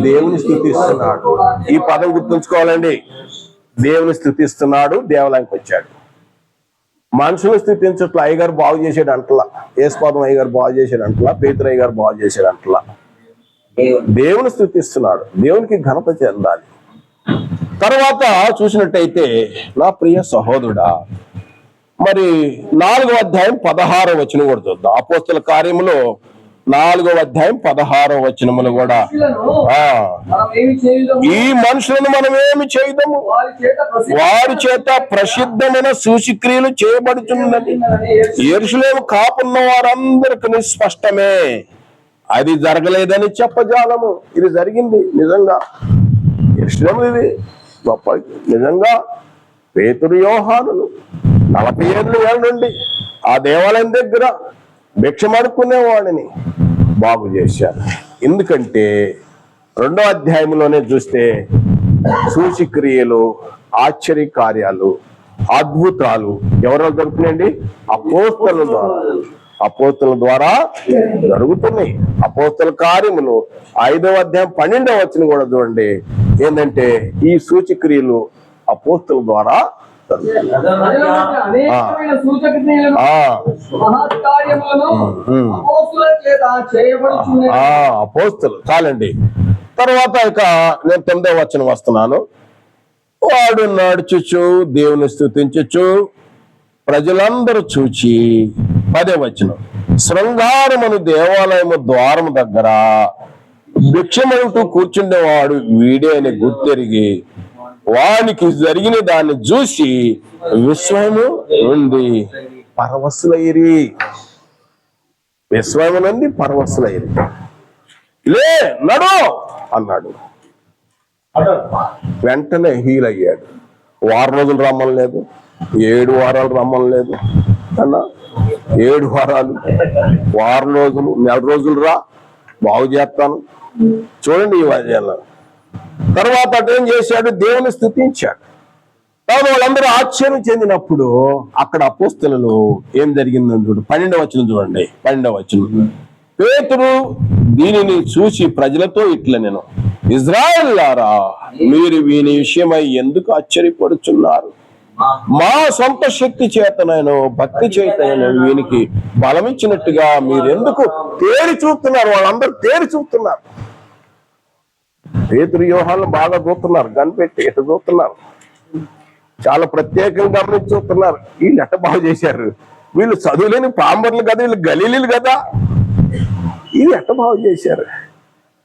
దేవుని స్తుతిస్తున్నాడు. ఈ పదం గుర్తుంచుకోవాలండి. దేవుని స్తుతిస్తున్నాడు, దేవాలయానికి వచ్చాడు. మనుషులు స్థుతించట్లా. అయ్యగారు బాగు చేసాడు అంటలా, యేసుపాదం అయ్యగారు బాగు చేసాడు అంటలా, పేతురు అయ్యగారు బాగు చేసాడు అంటలా. దేవుని స్తుతిస్తున్నాడు, దేవునికి ఘనత చెందాలి. తర్వాత చూసినట్టయితే నా ప్రియ సహోదరుడా, మరి 4వ అధ్యాయం 16వ వచనం కూడా చూద్దాం. అపోస్తల కార్యములో 4వ అధ్యాయం 16వ వచనములు కూడా ఈ మనుషులను మనం ఏమి చేయదము, వారి చేత ప్రసిద్ధమైన సూచక్రియలు చేయబడుతున్నది. యెరూషలేము కాపున్న వారందరికీ స్పష్టమే. అది జరగలేదని చెప్పజాలము. ఇది జరిగింది నిజంగా. యెరూషలేము ఇది గొప్ప నిజంగా. పేతురు యోహానులు 47 ఏళ్ళ నుండి ఆ దేవాలయం దగ్గర భిక్షమడుకునే వాడిని బాగు చేశారు. ఎందుకంటే 2వ అధ్యాయంలోనే చూస్తే సూచక్రియలు, ఆశ్చర్య కార్యాలు, అద్భుతాలు ఎవరో జరుగుతున్నాయండి? అపోస్తలుల ద్వారా జరుగుతున్నాయి. అపోస్తల కార్యములు 5వ అధ్యాయం 12వ వచనం కూడా చూడండి. ఏంటంటే ఈ సూచక్రియలు అపోస్తలుల ద్వారా అపోస్తలు చాలండి. తర్వాత ఇక నేను 9వ వచనం వస్తున్నాను. వాడు నడుచుచు దేవుని స్తుతించుచు ప్రజలందరూ చూచి 10వ వచనం శృంగారమును దేవాలయము ద్వారము దగ్గర భిక్షమంటూ కూర్చుండేవాడు వీడే అని గుర్తెరిగి వానికి జరిగిన దాన్ని చూసి విశ్వము నుండి పరవశులైరి. విశ్వము నుండి పరవశులైరి. లే నడు అన్నాడు. వెంటనే హీల్ అయ్యాడు. 6 రోజులు రమ్మని లేదు, 7 వారాలు రమ్మని లేదు అన్నా. 7 వారాలు, 6 రోజులు, 4 రోజులు రా, బాగు చేస్తాను. చూడండి ఈ వాద్యాలు. తర్వాత అటేం చేశాడు? దేవుని స్తుతించాడు. తర్వాత వాళ్ళందరూ ఆశ్చర్యం చెందినప్పుడు అక్కడ అపోస్తలులు ఏం జరిగిందని చూడు. 12వ వచనం చూడండి. 12వ వచనం పేతురు దీనిని చూసి ప్రజలతో ఇట్లా నేను ఇజ్రాయేలులారా, మీరు వీని విషయమై ఎందుకు ఆశ్చర్యపడుచున్నారు? మా సొంత శక్తి చేతనైనా భక్తి చేతనైనా వీనికి బలమిచ్చినట్టుగా మీరెందుకు తేరి చూస్తున్నారు? వాళ్ళందరూ తేరి చూస్తున్నారు. పేతురు యోహాను బాగా చూస్తున్నారు, కనిపెట్టి ఎట్ట చూస్తున్నారు, చాలా ప్రత్యేకంగా గమనించి చూస్తున్నారు. వీళ్ళు ఎట్ట బాగు చేశారు? వీళ్ళు చదువులేని పాంబర్లు కదా, వీళ్ళు గలీలీలు కదా, ఇది ఎట్ట బాగు చేశారు?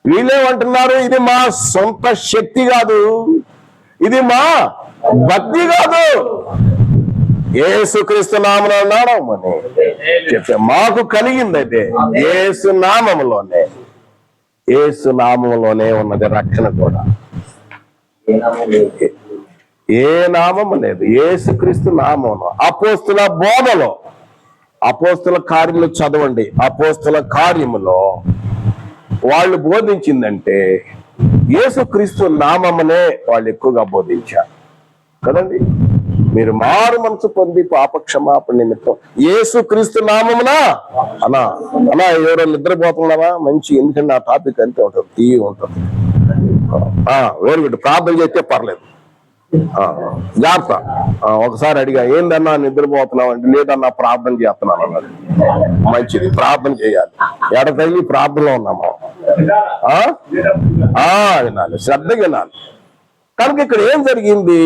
వీళ్ళేమంటున్నారు? ఇది మా సొంత శక్తి కాదు, ఇది మా భక్తి కాదు. యేసుక్రీస్తు నామములో నడవమని చెప్పే మాకు కలిగింది అయితే యేసు నామములోనే, యేసు నామములోనే ఉన్నది రక్షణ కూడా. ఏ నామము లేదు, యేసుక్రీస్తు నామములో. అపోస్తుల బోధలో, అపోస్తుల కార్యములు చదవండి. అపోస్తుల కార్యములో వాళ్ళు బోధించిందంటే యేసుక్రీస్తు నామమునే వాళ్ళు ఎక్కువగా బోధించారు కదండి. మీరు మారు మనసు పొంది పాప క్షమాపణ నిమిత్తం యేసుక్రీస్తు నామమునా అన్నా ఎవరో నిద్రపోతున్నావా? మంచి, ఎందుకంటే ఆ టాపిక్ అంతే ఉంటుంది, తీయ ఉంటుంది. Very good. ప్రార్థన చేస్తే పర్లేదు, జాగ్రత్త. ఒకసారి అడిగా, ఏందన్నా నిద్రపోతున్నావు అంటే, లేదన్నా ప్రార్థన చేస్తున్నాను అన్నాడు. మంచిది, ప్రార్థన చేయాలి. ఎడతల్లి ప్రార్థనలో ఉన్నాము, వినాలి, శ్రద్ధగా వినాలి. కనుక ఇక్కడ ఏం జరిగింది?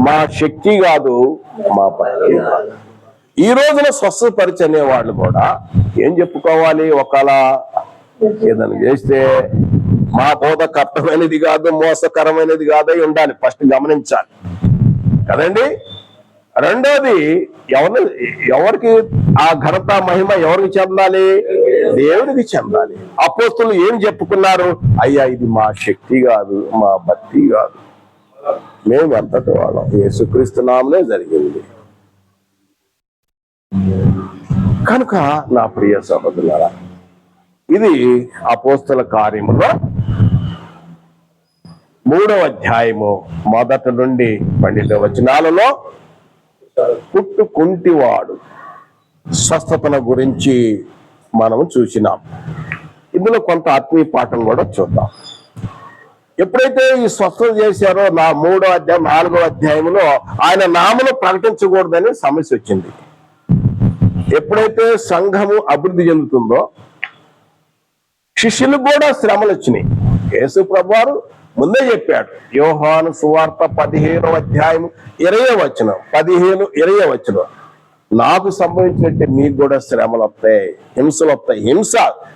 మా శక్తి కాదు, మా పని కాదు. ఈ రోజున స్వస్థపరిచనే వాళ్ళు కూడా ఏం చెప్పుకోవాలి? ఒకవేళ ఏదైనా చేస్తే మా బోధ కష్టమైనది కాదు, మోసకరమైనది కాదు ఉండాలి. ఫస్ట్ గమనించాలి కదండి. రెండోది, ఎవరికి ఆ ఘనత మహిమ ఎవరికి చెందాలి? దేవునికి చెందాలి. అపోస్తులు ఏం చెప్పుకున్నారు? అయ్యా, ఇది మా శక్తి కాదు, మా భక్తి కాదు, మేము అంతటి వాళ్ళం, యేసుక్రీస్తు నామమునే జరిగింది. కనుక నా ప్రియ సహోదరులారా, ఇది అపోస్తుల కార్యములో 3వ అధ్యాయము 1 నుండి 12 వచనాలలో పుట్టుకుంటివాడు స్వస్థతల గురించి మనము చూసినాం. ఇందులో కొంత ఆత్మీయ పాఠం కూడా చూద్దాం. ఎప్పుడైతే ఈ స్వస్థత చేశారో 3వ అధ్యాయం 4వ అధ్యాయంలో ఆయన నామను ప్రకటించకూడదని సమస్య వచ్చింది. ఎప్పుడైతే సంఘము అభివృద్ధి చెందుతుందో శిష్యులకు కూడా శ్రమలు వచ్చినాయి. యేసు ప్రభువారు ముందే చెప్పాడు. యోహాను సువార్త 15వ అధ్యాయం 20వ వచనం, 15-20వ వచనం, నాకు సంభవించినట్టే మీకు కూడా శ్రమలు వస్తాయి, హింసలు వస్తాయి. హింస,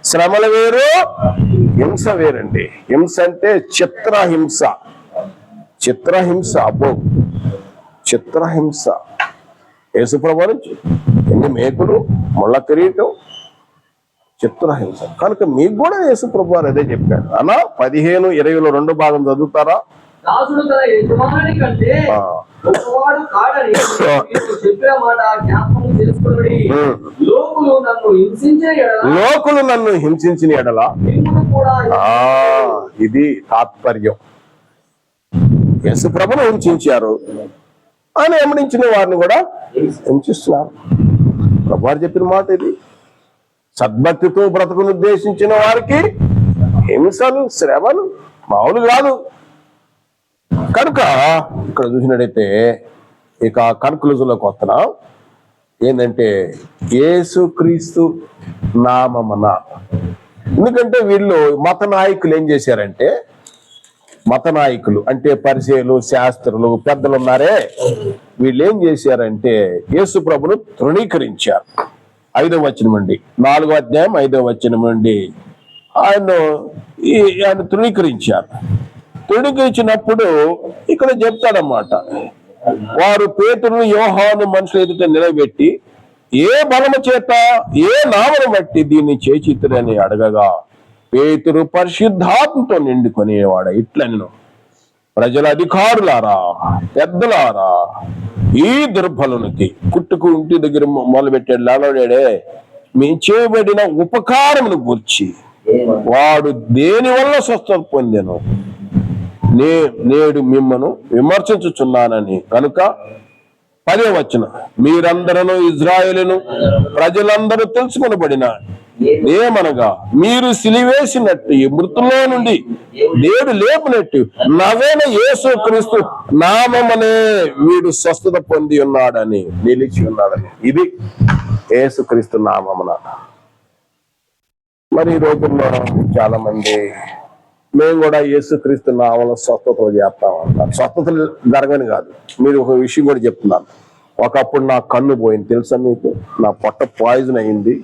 శ్రమలు వేరు, హింస వేరండి. హింస అంటే చిత్రహింస, చిత్రహింస, అబ్బో చిత్రహింస. యేసుప్రభు నుంచి ఎన్ని మేకులు, ముళ్ళ కిరీటం, చిత్రహింస. కనుక మీకు కూడా యేసుప్రభు వారు అదే చెప్పాడు. అలా 15-20లో 2 భాగం చదువుతారా? దాసుడు తన యజమాని కంటే గొప్పవాడు కాడని చెప్పిన మాట జ్ఞాపకం చేసుకొనుడి. లోకులు నన్ను హింసించిన ఎడల మిమ్మును కూడా ఇది తాత్పర్యం. యేసు ప్రభును హింసించారు, ఆయన వెంబడించిన వారిని కూడా హింసిస్తున్నారు. ప్రభువారు చెప్పిన మాట ఇది. సద్భక్తితో బ్రతుకును ఉద్దేశించిన వారికి హింసలు, శ్రమలు మామూలు కాదు. కనుక ఇక్కడ చూసినట్టయితే ఇక కన్క్లూజన్లోకి వస్తున్నాం. ఏంటంటే యేసుక్రీస్తు నామమున. ఎందుకంటే వీళ్ళు మత నాయకులు ఏం చేశారంటే, మత నాయకులు అంటే పరిసయ్యులు, శాస్త్రులు, పెద్దలు ఉన్నారే, వీళ్ళు ఏం చేశారంటే యేసు ప్రభును తృణీకరించారు. 5వ వచనం నుండి 4వ అధ్యాయం 5వ వచనం నుండి ఆయన తృణీకరించారు. తృణీకరించినప్పుడు ఇక్కడ చెప్తాడన్నమాట, వారు పేతురును యోహాను మనుషులు ఎదుట నిలబెట్టి ఏ బలము చేత ఏ నామను బట్టి దీన్ని చేచితురని అడగగా, పేతురు పరిశుద్ధాత్మతో నిండుకొనేవాడ ఇట్లా, నేను ప్రజల అధికారులారా, పెద్దలారా, ఈ దుర్బలునికి కుట్టుకు ఇంటి దగ్గర మొదలుపెట్టాడు, లేవడాడే, మీ చేయబడిన ఉపకారమును గూర్చి వాడు దేని వల్ల స్వస్థత పొందెను, నేడు మిమ్మను విమర్శించుచున్నానని. కనుక 10వ వచనం, మీరందరూ ఇజ్రాయేలును ప్రజలందరూ తెలుసుకొనబడిన ఏమనగా, మీరు సిలివేసినట్టు మృతుల్లో నుండి దేవుడు లేపినట్టు నవేన యేసుక్రీస్తు నామమునే వీడు స్వస్థత పొంది ఉన్నాడని, నిలిచి ఉన్నాడని. ఇది యేసుక్రీస్తు నామమున. మరి ఈ రోజుల్లో చాలా మంది మేము కూడా యేసుక్రీస్తు నామమున స్వస్థతలు చేస్తామంటారు. స్వస్థతలు జరగని కాదు. మీరు ఒక విషయం కూడా చెప్తున్నాను. ఒకప్పుడు నా కన్ను పోయింది తెలుసా మీకు? నా పొట్ట పాయిజన్ అయింది.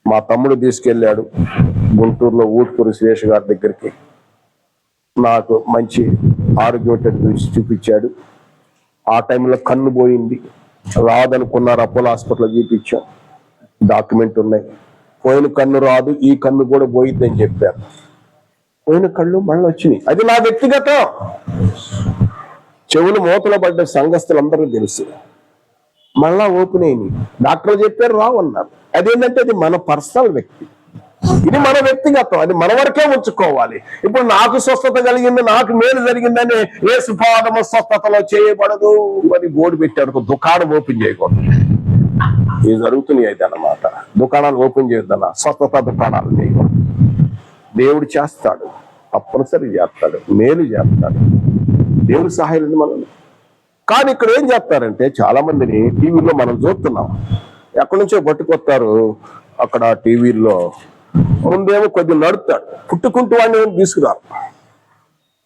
మా తమ్ముడు తీసుకెళ్ళాడు గుంటూరులో ఊట్కూరు సురేష్ గారి దగ్గరికి. నాకు మంచి ఆరోగ్యం చూపించాడు. ఆ టైంలో కన్ను పోయింది, రాదనుకున్నారు. అపోలో హాస్పిటల్ చూపించాం, డాక్యుమెంట్ ఉన్నాయి. పోయిన కన్ను రాదు, ఈ కన్ను కూడా పోయింది అని చెప్పారు. పోయిన కళ్ళు మళ్ళీ వచ్చినాయి. అది నా వ్యక్తిగతం. చెవులు మూతలు పడ్డ సంఘస్థులందరూ తెలుసు. మళ్ళా ఓపెన్ అయినాయి. డాక్టర్ చెప్పారు రావన్నారు. అదేంటంటే అది మన పర్సనల్ వ్యక్తి, ఇది మన వ్యక్తిగతం, అది మన వరకే ఉంచుకోవాలి. ఇప్పుడు నాకు స్వస్థత కలిగింది, నాకు మేలు జరిగిందని యేసు పాదము స్వస్థతలో చేయబడదు అని బోర్డు పెట్టారు. దుకాణం ఓపెన్ చేయకూడదు. ఇవి జరుగుతున్నాయి అయితే అన్నమాట. దుకాణాలు ఓపెన్ చేయొద్దన్న, స్వస్థత దుకాణాలు చేయకూడదు. దేవుడు చేస్తాడు, తప్పనిసరి చేస్తాడు, మేలు చేస్తాడు. దేవుడి సహాయం మనం. కానీ ఇక్కడ ఏం చేస్తారంటే చాలా మందిని టీవీలో మనం చూస్తున్నాం, ఎక్కడి నుంచో పట్టుకొస్తారు. అక్కడ టీవీల్లో ముందేమో కొద్దిగా నడుపుతాడు, పుట్టుకుంటూ వాడిని ఏమో తీసుకురారు.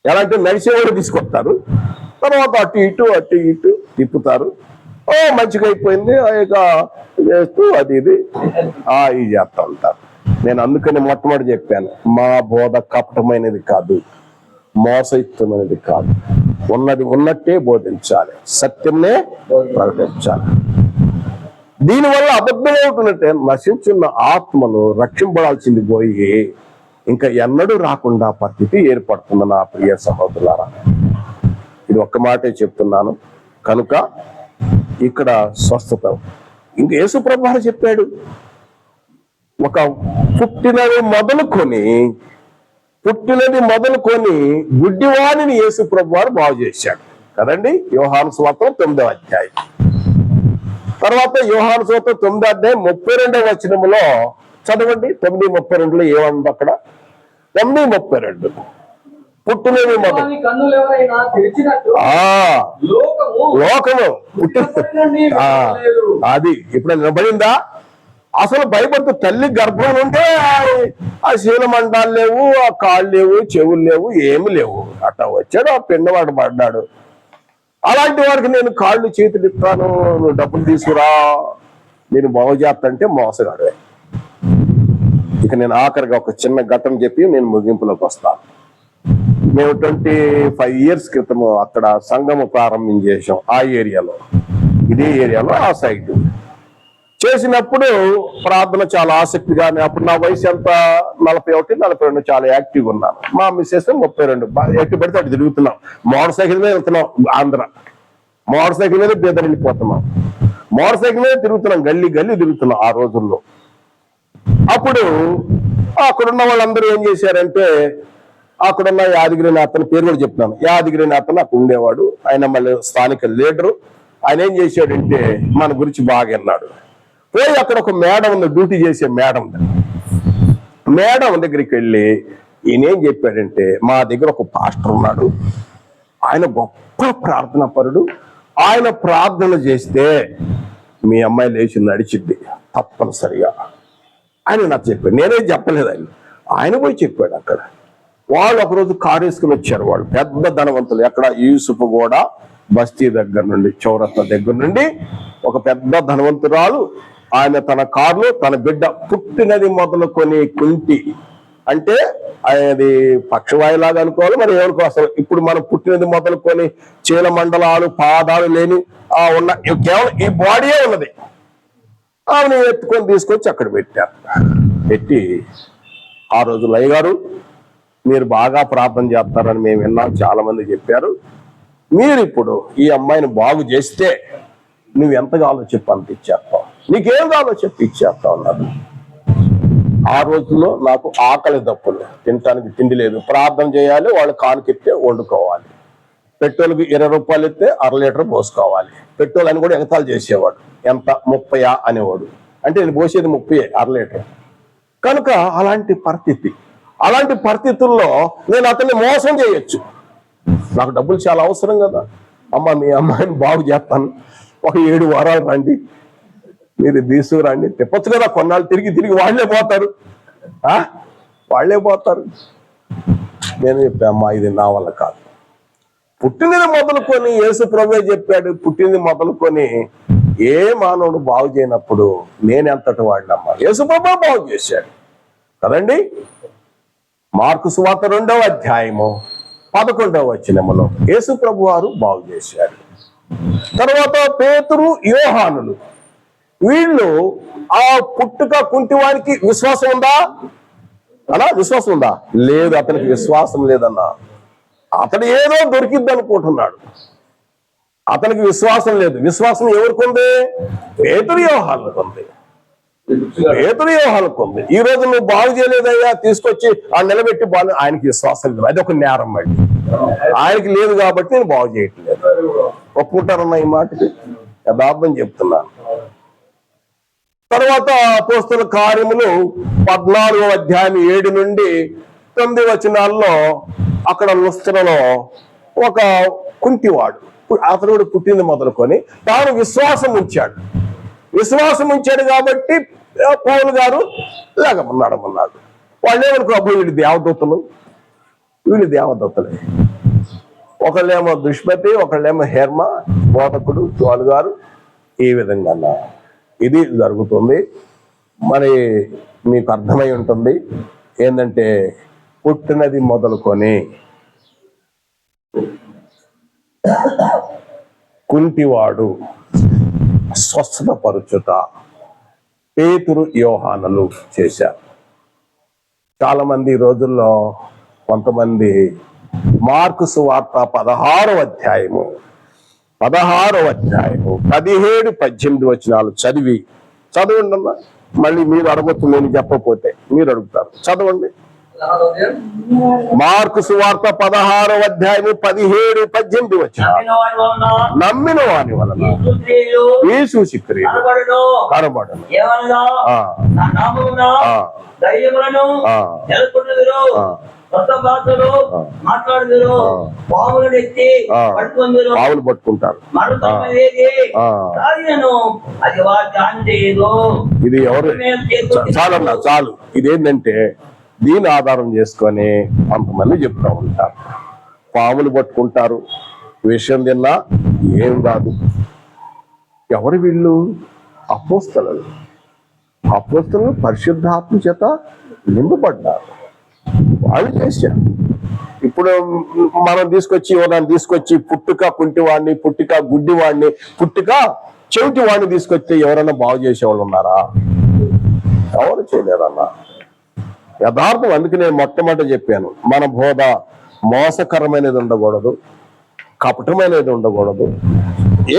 ఎలా అంటే నడిచేవాడు తీసుకొస్తారు, తర్వాత అటు ఇటు తిప్పుతారు. మంచిగా అయిపోయింది ఇక చేస్తూ అది ఇది చేస్తూ ఉంటారు. నేను అందుకని మొట్టమొదటి చెప్పాను, మా బోధ కపటమైనది కాదు, మోసయుక్తమైనది కాదు. ఉన్నది ఉన్నట్టే బోధించాలి, సత్యంనే ప్రకటించాలి. దీనివల్ల అబద్ధం అవుతున్నట్టే నశించున్న ఆత్మను రక్షింపడాల్సింది పోయి ఇంకా ఎన్నడూ రాకుండా పరిస్థితి ఏర్పడుతుంది. నా ప్రియ సహోదరులారా, ఇది ఒక్క మాటే చెప్తున్నాను. కనుక ఇక్కడ స్వస్థత ఇంకా యేసు ప్రభువు చెప్పాడు, ఒక పుట్టినది మొదలుకొని గుడ్డివాణిని యేసు ప్రభువు బాగు చేశాడు కదండి. యోహాను సువార్త 9వ అధ్యాయం. తర్వాత యోహాను సువార్త 9వ అధ్యాయం 32వ వచనములో చదవండి. 9:32 ఏమంది అక్కడ? 9:32 పుట్టినది మొదలు లోకము అది ఇప్పుడు నిలబడిందా? అసలు భయపడుతూ తల్లి గర్భం ఉంటే ఆ శీలమండాలు లేవు, ఆ కాళ్ళు లేవు, చెవులు లేవు, ఏమి లేవు. అట్లా వచ్చాడు, ఆ పిన్నవాడు పడ్డాడు. అలాంటి వాడికి నేను కాళ్ళు చేతులు ఇస్తాను, నువ్వు డబ్బులు తీసుకురా, నేను బాగు చేస్తంటే మోసగాడు. ఇక నేను ఆఖరిగా ఒక చిన్న ఘటన చెప్పి నేను ముగింపులోకి వస్తాను. మేము 25 years క్రితం అక్కడ సంఘము ప్రారంభించేసాం. ఆ ఏరియాలో, ఇదే ఏరియాలో, ఆ సైట్ చేసినప్పుడు ప్రార్థన చాలా ఆసక్తిగానే. అప్పుడు నా వయసు ఎంత? 41, 42. చాలా యాక్టివ్గా ఉన్నాను. మా మిస్సెస్ 32. ఎటు పెడితే అటు తిరుగుతున్నాం. మోటార్ సైకిల్ మీద వెళ్తున్నాం. ఆంధ్ర మోటార్ సైకిల్ మీద బీదర్ వెళ్ళిపోతున్నాం. మోటార్ సైకిల్ మీద తిరుగుతున్నాం, గల్లీ తిరుగుతున్నాం ఆ రోజుల్లో. అప్పుడు అక్కడున్న వాళ్ళందరూ ఏం చేశారంటే, అక్కడున్న యాదగిరినాథన్ పేరు కూడా చెప్తున్నాను. యాదగిరినాథన్ అక్కడ ఉండేవాడు. ఆయన మళ్ళీ స్థానిక లీడరు. ఆయన ఏం చేశాడంటే మన గురించి బాగా విన్నాడు. పోయి అక్కడ ఒక మేడం ఉంది, డ్యూటీ చేసే మేడం దగ్గరికి వెళ్ళి ఈయన ఏం చెప్పాడంటే, మా దగ్గర ఒక పాస్టర్ ఉన్నాడు, ఆయన గొప్ప ప్రార్థన పరుడు, ఆయన ప్రార్థన చేస్తే మీ అమ్మాయి లేచి నడిచిద్ది తప్పనిసరిగా ఆయన నాకు చెప్పాడు. నేనేం చెప్పలేదు, ఆయన పోయి చెప్పాడు. అక్కడ వాళ్ళు ఒకరోజు కారు వేసుకుని వచ్చారు. వాళ్ళు పెద్ద ధనవంతులు. ఎక్కడ? యూసుఫ్ కూడా బస్తీ దగ్గర నుండి, చౌరస్తా దగ్గర నుండి ఒక పెద్ద ధనవంతురాలు. ఆయన తన కారులో తన బిడ్డ పుట్టినది మొదలుకొని కుంటి, అంటే అది పక్షవాయులాగా అనుకోవాలి, మరి ఎవరికో అసలు ఇప్పుడు మనం పుట్టినది మొదలుకొని చీల మండలాలు, పాదాలు లేని ఉన్న కేవలం ఈ బాడీయే ఉన్నది. ఆమెను ఎత్తుకొని తీసుకొచ్చి అక్కడ పెట్టి ఆ రోజు లయ్య గారు మీరు బాగా ప్రార్థన చేస్తారని మేము విన్నాం, చాలా మంది చెప్పారు. మీరు ఇప్పుడు ఈ అమ్మాయిని బాగు చేస్తే నువ్వు ఎంత కావాలో చెప్పు అంత ఇచ్చేస్తావు, నీకేం కావాలో చెప్పి ఇచ్చేస్తావు అన్నారు. ఆ రోజుల్లో నాకు ఆకలి దప్పులు, తినటానికి తిండి లేదు. ప్రార్థన చేయాలి, వాళ్ళు కానుకెత్తే వండుకోవాలి. పెట్రోల్కి 20 రూపాయలు ఇస్తే 1/2 లీటర్ పోసుకోవాలి. పెట్రోల్ అని కూడా ఎగతాలు చేసేవాడు. ఎంత? 30 అనేవాడు. అంటే నేను పోసేది 30, 1/2 లీటర్. కనుక అలాంటి పరిస్థితుల్లో నేను అతన్ని మోసం చేయొచ్చు. నాకు డబ్బులు చాలా అవసరం కదా. అమ్మ మీ అమ్మాయిని బాగు చేస్తాను, ఒక 7 వారాలు రండి, మీరు తీసుకురండి, తిప్పచ్చు కదా. కొన్నాళ్ళు తిరిగి వాళ్ళే పోతారు. నేను చెప్పా, అమ్మా ఇది నా వల్ల కాదు. పుట్టినది మొదలుకొని యేసు ప్రభువే చెప్పాడు, పుట్టినది మొదలుకొని ఏ మానవుడు బాగు చేయనప్పుడు నేనెంతటి వాడినమ్మా, యేసు ప్రభువే బాగు చేశాడు కదండి. మార్కు సువార్త 2వ అధ్యాయము 11వ వచనములో యేసు ప్రభు వారు బాగు చేశాడు. తర్వాత పేతురు, యోహానులు, వీళ్ళు ఆ పుట్టుక కుంటివానికి విశ్వాసం ఉందా అలా? విశ్వాసం ఉందా? లేదు, అతనికి విశ్వాసం లేదన్నా. అతడు ఏదో దొరికిద్ది అనుకుంటున్నాడు, అతనికి విశ్వాసం లేదు. విశ్వాసం ఎవరికి ఉంది? పేతురు, యోహానులకు ఉంది. పేతురు, యోహానులకు ఉంది. ఈ రోజు నువ్వు బాగు చేయలేదయ్యా, తీసుకొచ్చి ఆ నిలబెట్టి బాగు, ఆయనకి విశ్వాసం లేదు. అది ఒక నేరం మళ్ళీ. ఆయనకి లేదు కాబట్టి నేను బాగు చేయట్లేదు. ఒప్పుకుంటారన్న ఈ మాటకి? యథార్థం చెప్తున్నాను. తర్వాత అపోస్తల కార్యములు 14వ అధ్యాయం 7 నుండి 9 వచనాల్లో అక్కడ లుస్త్రలో ఒక కుంటివాడు, అతను కూడా పుట్టింది మొదలుకొని తాను విశ్వాసం ఉంచాడు కాబట్టి పౌలు గారు నడమన్నాడు. వాళ్ళేమో ప్రభు వీళ్ళు దేవదూతలే. ఒకళ్ళేమో దుష్పతి, ఒకళ్ళేమో హెర్మ, బోధకుడు, పౌలు గారు. ఈ విధంగా ఇది జరుగుతుంది. మరి మీకు అర్థమై ఉంటుంది ఏంటంటే, పుట్టినది మొదలుకొని కుంటివాడు స్వస్థత పరుచుట పేతురు, యోహానులు చేశారు. చాలా మంది ఈ రోజుల్లో కొంతమంది మార్కు సువార్త 16వ అధ్యాయము 17-18 వచనాలు చదవండి అన్న. మళ్ళీ మీరు అడగొచ్చు, నేను చెప్పకపోతే మీరు అడుగుతారు. చదవండి. మార్కు సువార్త 16వ అధ్యాయము 17-18 వచనాలు. నమ్మిన వాని వలన యేసు క్రియలు కనబడును. పావులు పట్టుకుంటారు. ఇది ఎవరు? చాలన్నా, చాలు. ఇదేంటంటే దీని ఆధారం చేసుకొని కొంతమంది చెప్తా ఉంటారు, పాములు పట్టుకుంటారు, విషయం తిన్నా ఏం కాదు. ఎవరు వీళ్ళు? అపోస్తలులు పరిశుద్ధాత్మ చేత నింపబడ్డారు, వాళ్ళు చేశారు. ఇప్పుడు మనం తీసుకొచ్చి పుట్టుక కుంటివాడిని, పుట్టుక గుడ్డివాడిని, పుట్టుక చెవిటి వాడిని తీసుకొచ్చి ఎవరైనా బాగు చేసేవాళ్ళు ఉన్నారా? ఎవరు చేయలేరన్నా. యథార్థం. అందుకే నేను మొట్టమొదట చెప్పాను, మన బోధ మోసకరమైనది ఉండకూడదు, కపటమైనది ఉండకూడదు.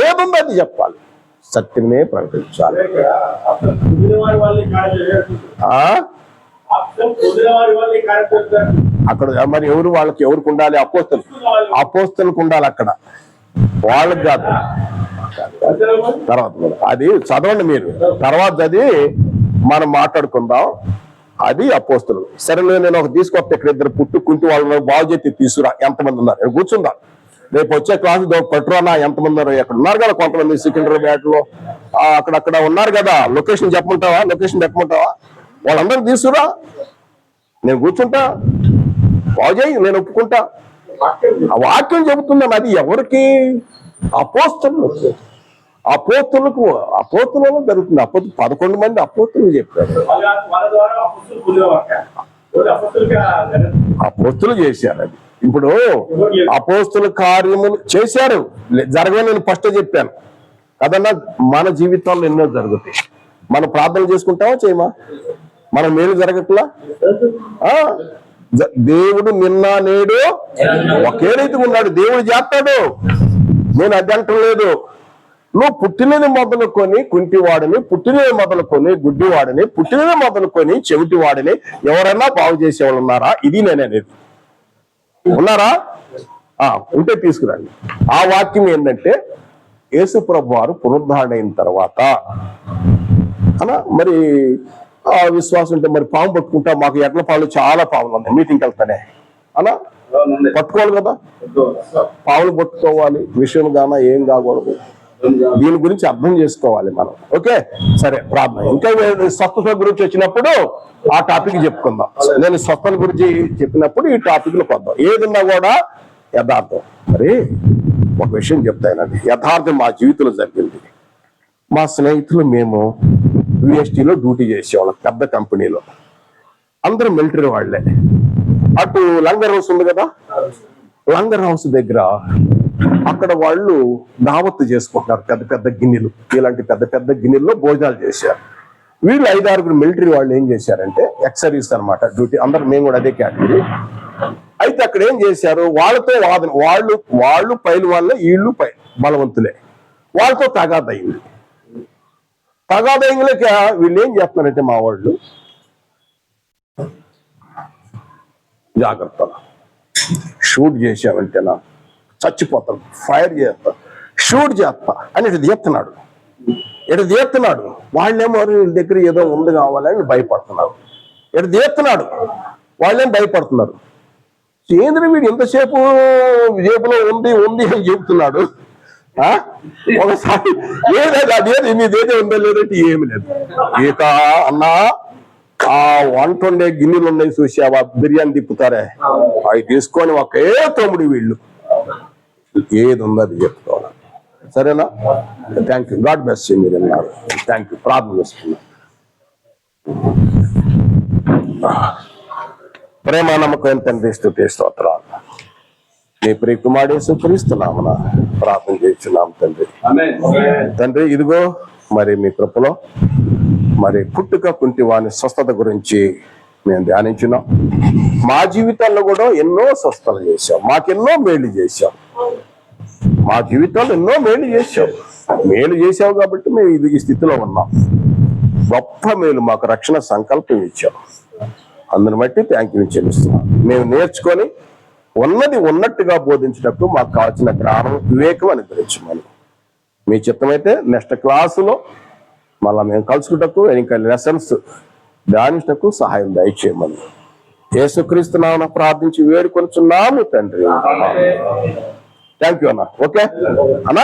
ఏముందో అది చెప్పాలి, సత్యమే ప్రకటించాలి. అక్కడ మరి ఎవరికి ఉండాలి? అపోస్తలకు ఉండాలి. అక్కడ వాళ్ళకి కాదు. తర్వాత అది చదవండి మీరు, తర్వాత అది మనం మాట్లాడుకుందాం. అది అపోస్తలు. సరే, నేను ఒక తీసుకొస్తే ఇక్కడ ఇద్దరు కుంటి వాళ్ళు బాగు చేతి తీసుకురా. ఎంతమంది ఉన్నారు? కూర్చుందా? రేపు వచ్చే క్లాసు పట్టురానా? ఎంతమంది ఉన్నారు? ఎక్కడ ఉన్నారు కదా కొంతమంది సికింద్రాబాద్ లో అక్కడక్కడ ఉన్నారు కదా. లొకేషన్ చెప్పమంటావా? వాళ్ళందరూ తీసుకురా, నేను కూర్చుంటా, బాగు చేయి, నేను ఒప్పుకుంటా. ఆ వాక్యం చెబుతున్నాను. అది ఎవరికి? అపోస్తులలో జరుగుతుంది. 11 మంది అపోస్తులు చెప్పారు, అపోస్తులు చేశారు. అది ఇప్పుడు అపోస్తుల కార్యములు చేశారు, జరగని నేను ఫస్ట్ చెప్పాను కదన్నా. మన జీవితాల్లో ఎన్నో జరుగుతాయి. మనం ప్రార్థన చేసుకుంటామా చేయమా? మన మేలు జరగట్లా? దేవుడు నిన్న నేడు ఒకే రీతిగా ఉన్నాడు. దేవుడు చేస్తాడు, నేను అది అంటలేదు. నువ్వు పుట్టినది మొదలుకొని కుంటివాడిని, పుట్టినది మొదలుకొని గుడ్డివాడిని, పుట్టినది మొదలుకొని చెవిటివాడిని ఎవరైనా బాగు చేసేవాళ్ళు ఉన్నారా? ఇది నేననేది. ఉన్నారా? ఉంటే తీసుకురండి. ఆ వాక్యం ఏంటంటే, యేసు ప్రభు వారు పునరుద్ధరణ అయిన తర్వాత మరి ఆ విశ్వాసం ఉంటే మరి పాము పట్టుకుంటా. మాకు ఎట్ల పాలు చాలా పాములు ఉన్నాయి, మీటింగ్కి వెళ్తానే అలా పట్టుకోవాలి కదా. పాములు పట్టుకోవాలి, విషయం గాన ఏం కాకూడదు. దీని గురించి అర్థం చేసుకోవాలి మనం. ఓకే, సరే. ప్రార్థన. ఇంకా స్వస్థత గురించి వచ్చినప్పుడు ఆ టాపిక్ చెప్పుకుందాం. నేను స్వస్థత గురించి చెప్పినప్పుడు ఈ టాపిక్ లో కొద్దాం. ఏదన్నా కూడా యథార్థం. మరి ఒక విషయం చెప్తానండి, యథార్థం మా జీవితంలో జరిగింది. మా స్నేహితులు మేము యూఎస్టీలో డ్యూటీ చేసేవాళ్ళం, పెద్ద కంపెనీలో. అందరూ మిలిటరీ వాళ్లే. అటు లంగర్ హౌస్ ఉంది కదా, లంగర్ హౌస్ దగ్గర అక్కడ వాళ్ళు దావత్తు చేసుకుంటున్నారు, పెద్ద పెద్ద గిన్నెలు, ఇలాంటి పెద్ద పెద్ద గిన్నెల్లో భోజనాలు చేశారు. వీళ్ళు 5-6 మిలిటరీ వాళ్ళు ఏం చేశారంటే, ఎక్స్ సర్వీస్ అనమాట డ్యూటీ, అందరు మేము కూడా అదే కేటగిరీ. అయితే అక్కడ ఏం చేశారు, వాళ్ళతో వాదన, వాళ్ళు పైలు వాళ్ళే, వీళ్ళు బలవంతులే, వాళ్ళతో తగాదయ్యింది. తగాదయ్యలేక వీళ్ళు ఏం చేస్తున్నారంటే, మా వాళ్ళు జాగ్రత్త, షూట్ చేసామంటేనా చచ్చిపోతాం, ఫైర్ చేస్తా, షూట్ చేస్తా అని ఇటు తీస్తున్నాడు. వాళ్ళేమో వీళ్ళ దగ్గర ఏదో ఉంది కావాలని భయపడుతున్నారు. ఇటు తీస్తున్నాడు, వాళ్ళేం భయపడుతున్నారు. ఏంద్ర వీడు ఎంతసేపు జేబులో ఉంది అని చెబుతున్నాడు. ఒకసారి అదేది నీదేదో ఉందో లేదంటే ఏమి లేదు. ఇక అన్నా ఆ వంట ఉండే గిన్నెలు ఉన్నాయి చూసావా, బిర్యానీ తిప్పుతారే, అవి తీసుకొని ఒకే తమ్ముడు వీళ్ళు ఏది ఉందో అది చెప్తాను. సరేనా? Thank you, God bless you. మీరు అన్నారు, థ్యాంక్ యూ. ప్రార్థన చేసుకున్నా. ప్రేమ నమ్మకం తండ్రి, స్తుతి స్తోత్రాలు. నీ ప్రియ కుమారుడు యేసుక్రీస్తునామమున ప్రార్థన చేస్తున్నాం తండ్రి. తండ్రి, ఇదిగో మరి మీ కృపలో మరి పుట్టుక కుంటి వాని స్వస్థత గురించి మేము ధ్యానించున్నాం. మా జీవితాల్లో కూడా ఎన్నో స్వస్థతలు చేశాం, మాకెన్నో మేలు చేశాం. మా జీవితాల్లో ఎన్నో మేలు చేశావు కాబట్టి మేము ఈ స్థితిలో ఉన్నాం. గొప్ప మేలు, మాకు రక్షణ సంకల్పం ఇచ్చాం. అందుని బట్టి థ్యాంక్ యూ చెల్లిస్తున్నాం. మేము నేర్చుకొని ఉన్నది ఉన్నట్టుగా బోధించినప్పుడు మాకు కావాల్సిన జ్ఞానం, వివేకం అనుగ్రహించమని. మీ చిత్తమైతే నెక్స్ట్ క్లాసులో మళ్ళా మేము కలుసుకుంటకు, ఇంకా లెసన్స్ ధ్యానించటకు సహాయం దయచేయమని యేసుక్రీస్తు నామమున ప్రార్థించి వేడుకొనుచున్నాము తండ్రి. థ్యాంక్ యూ అన్న. ఓకే అన్నా.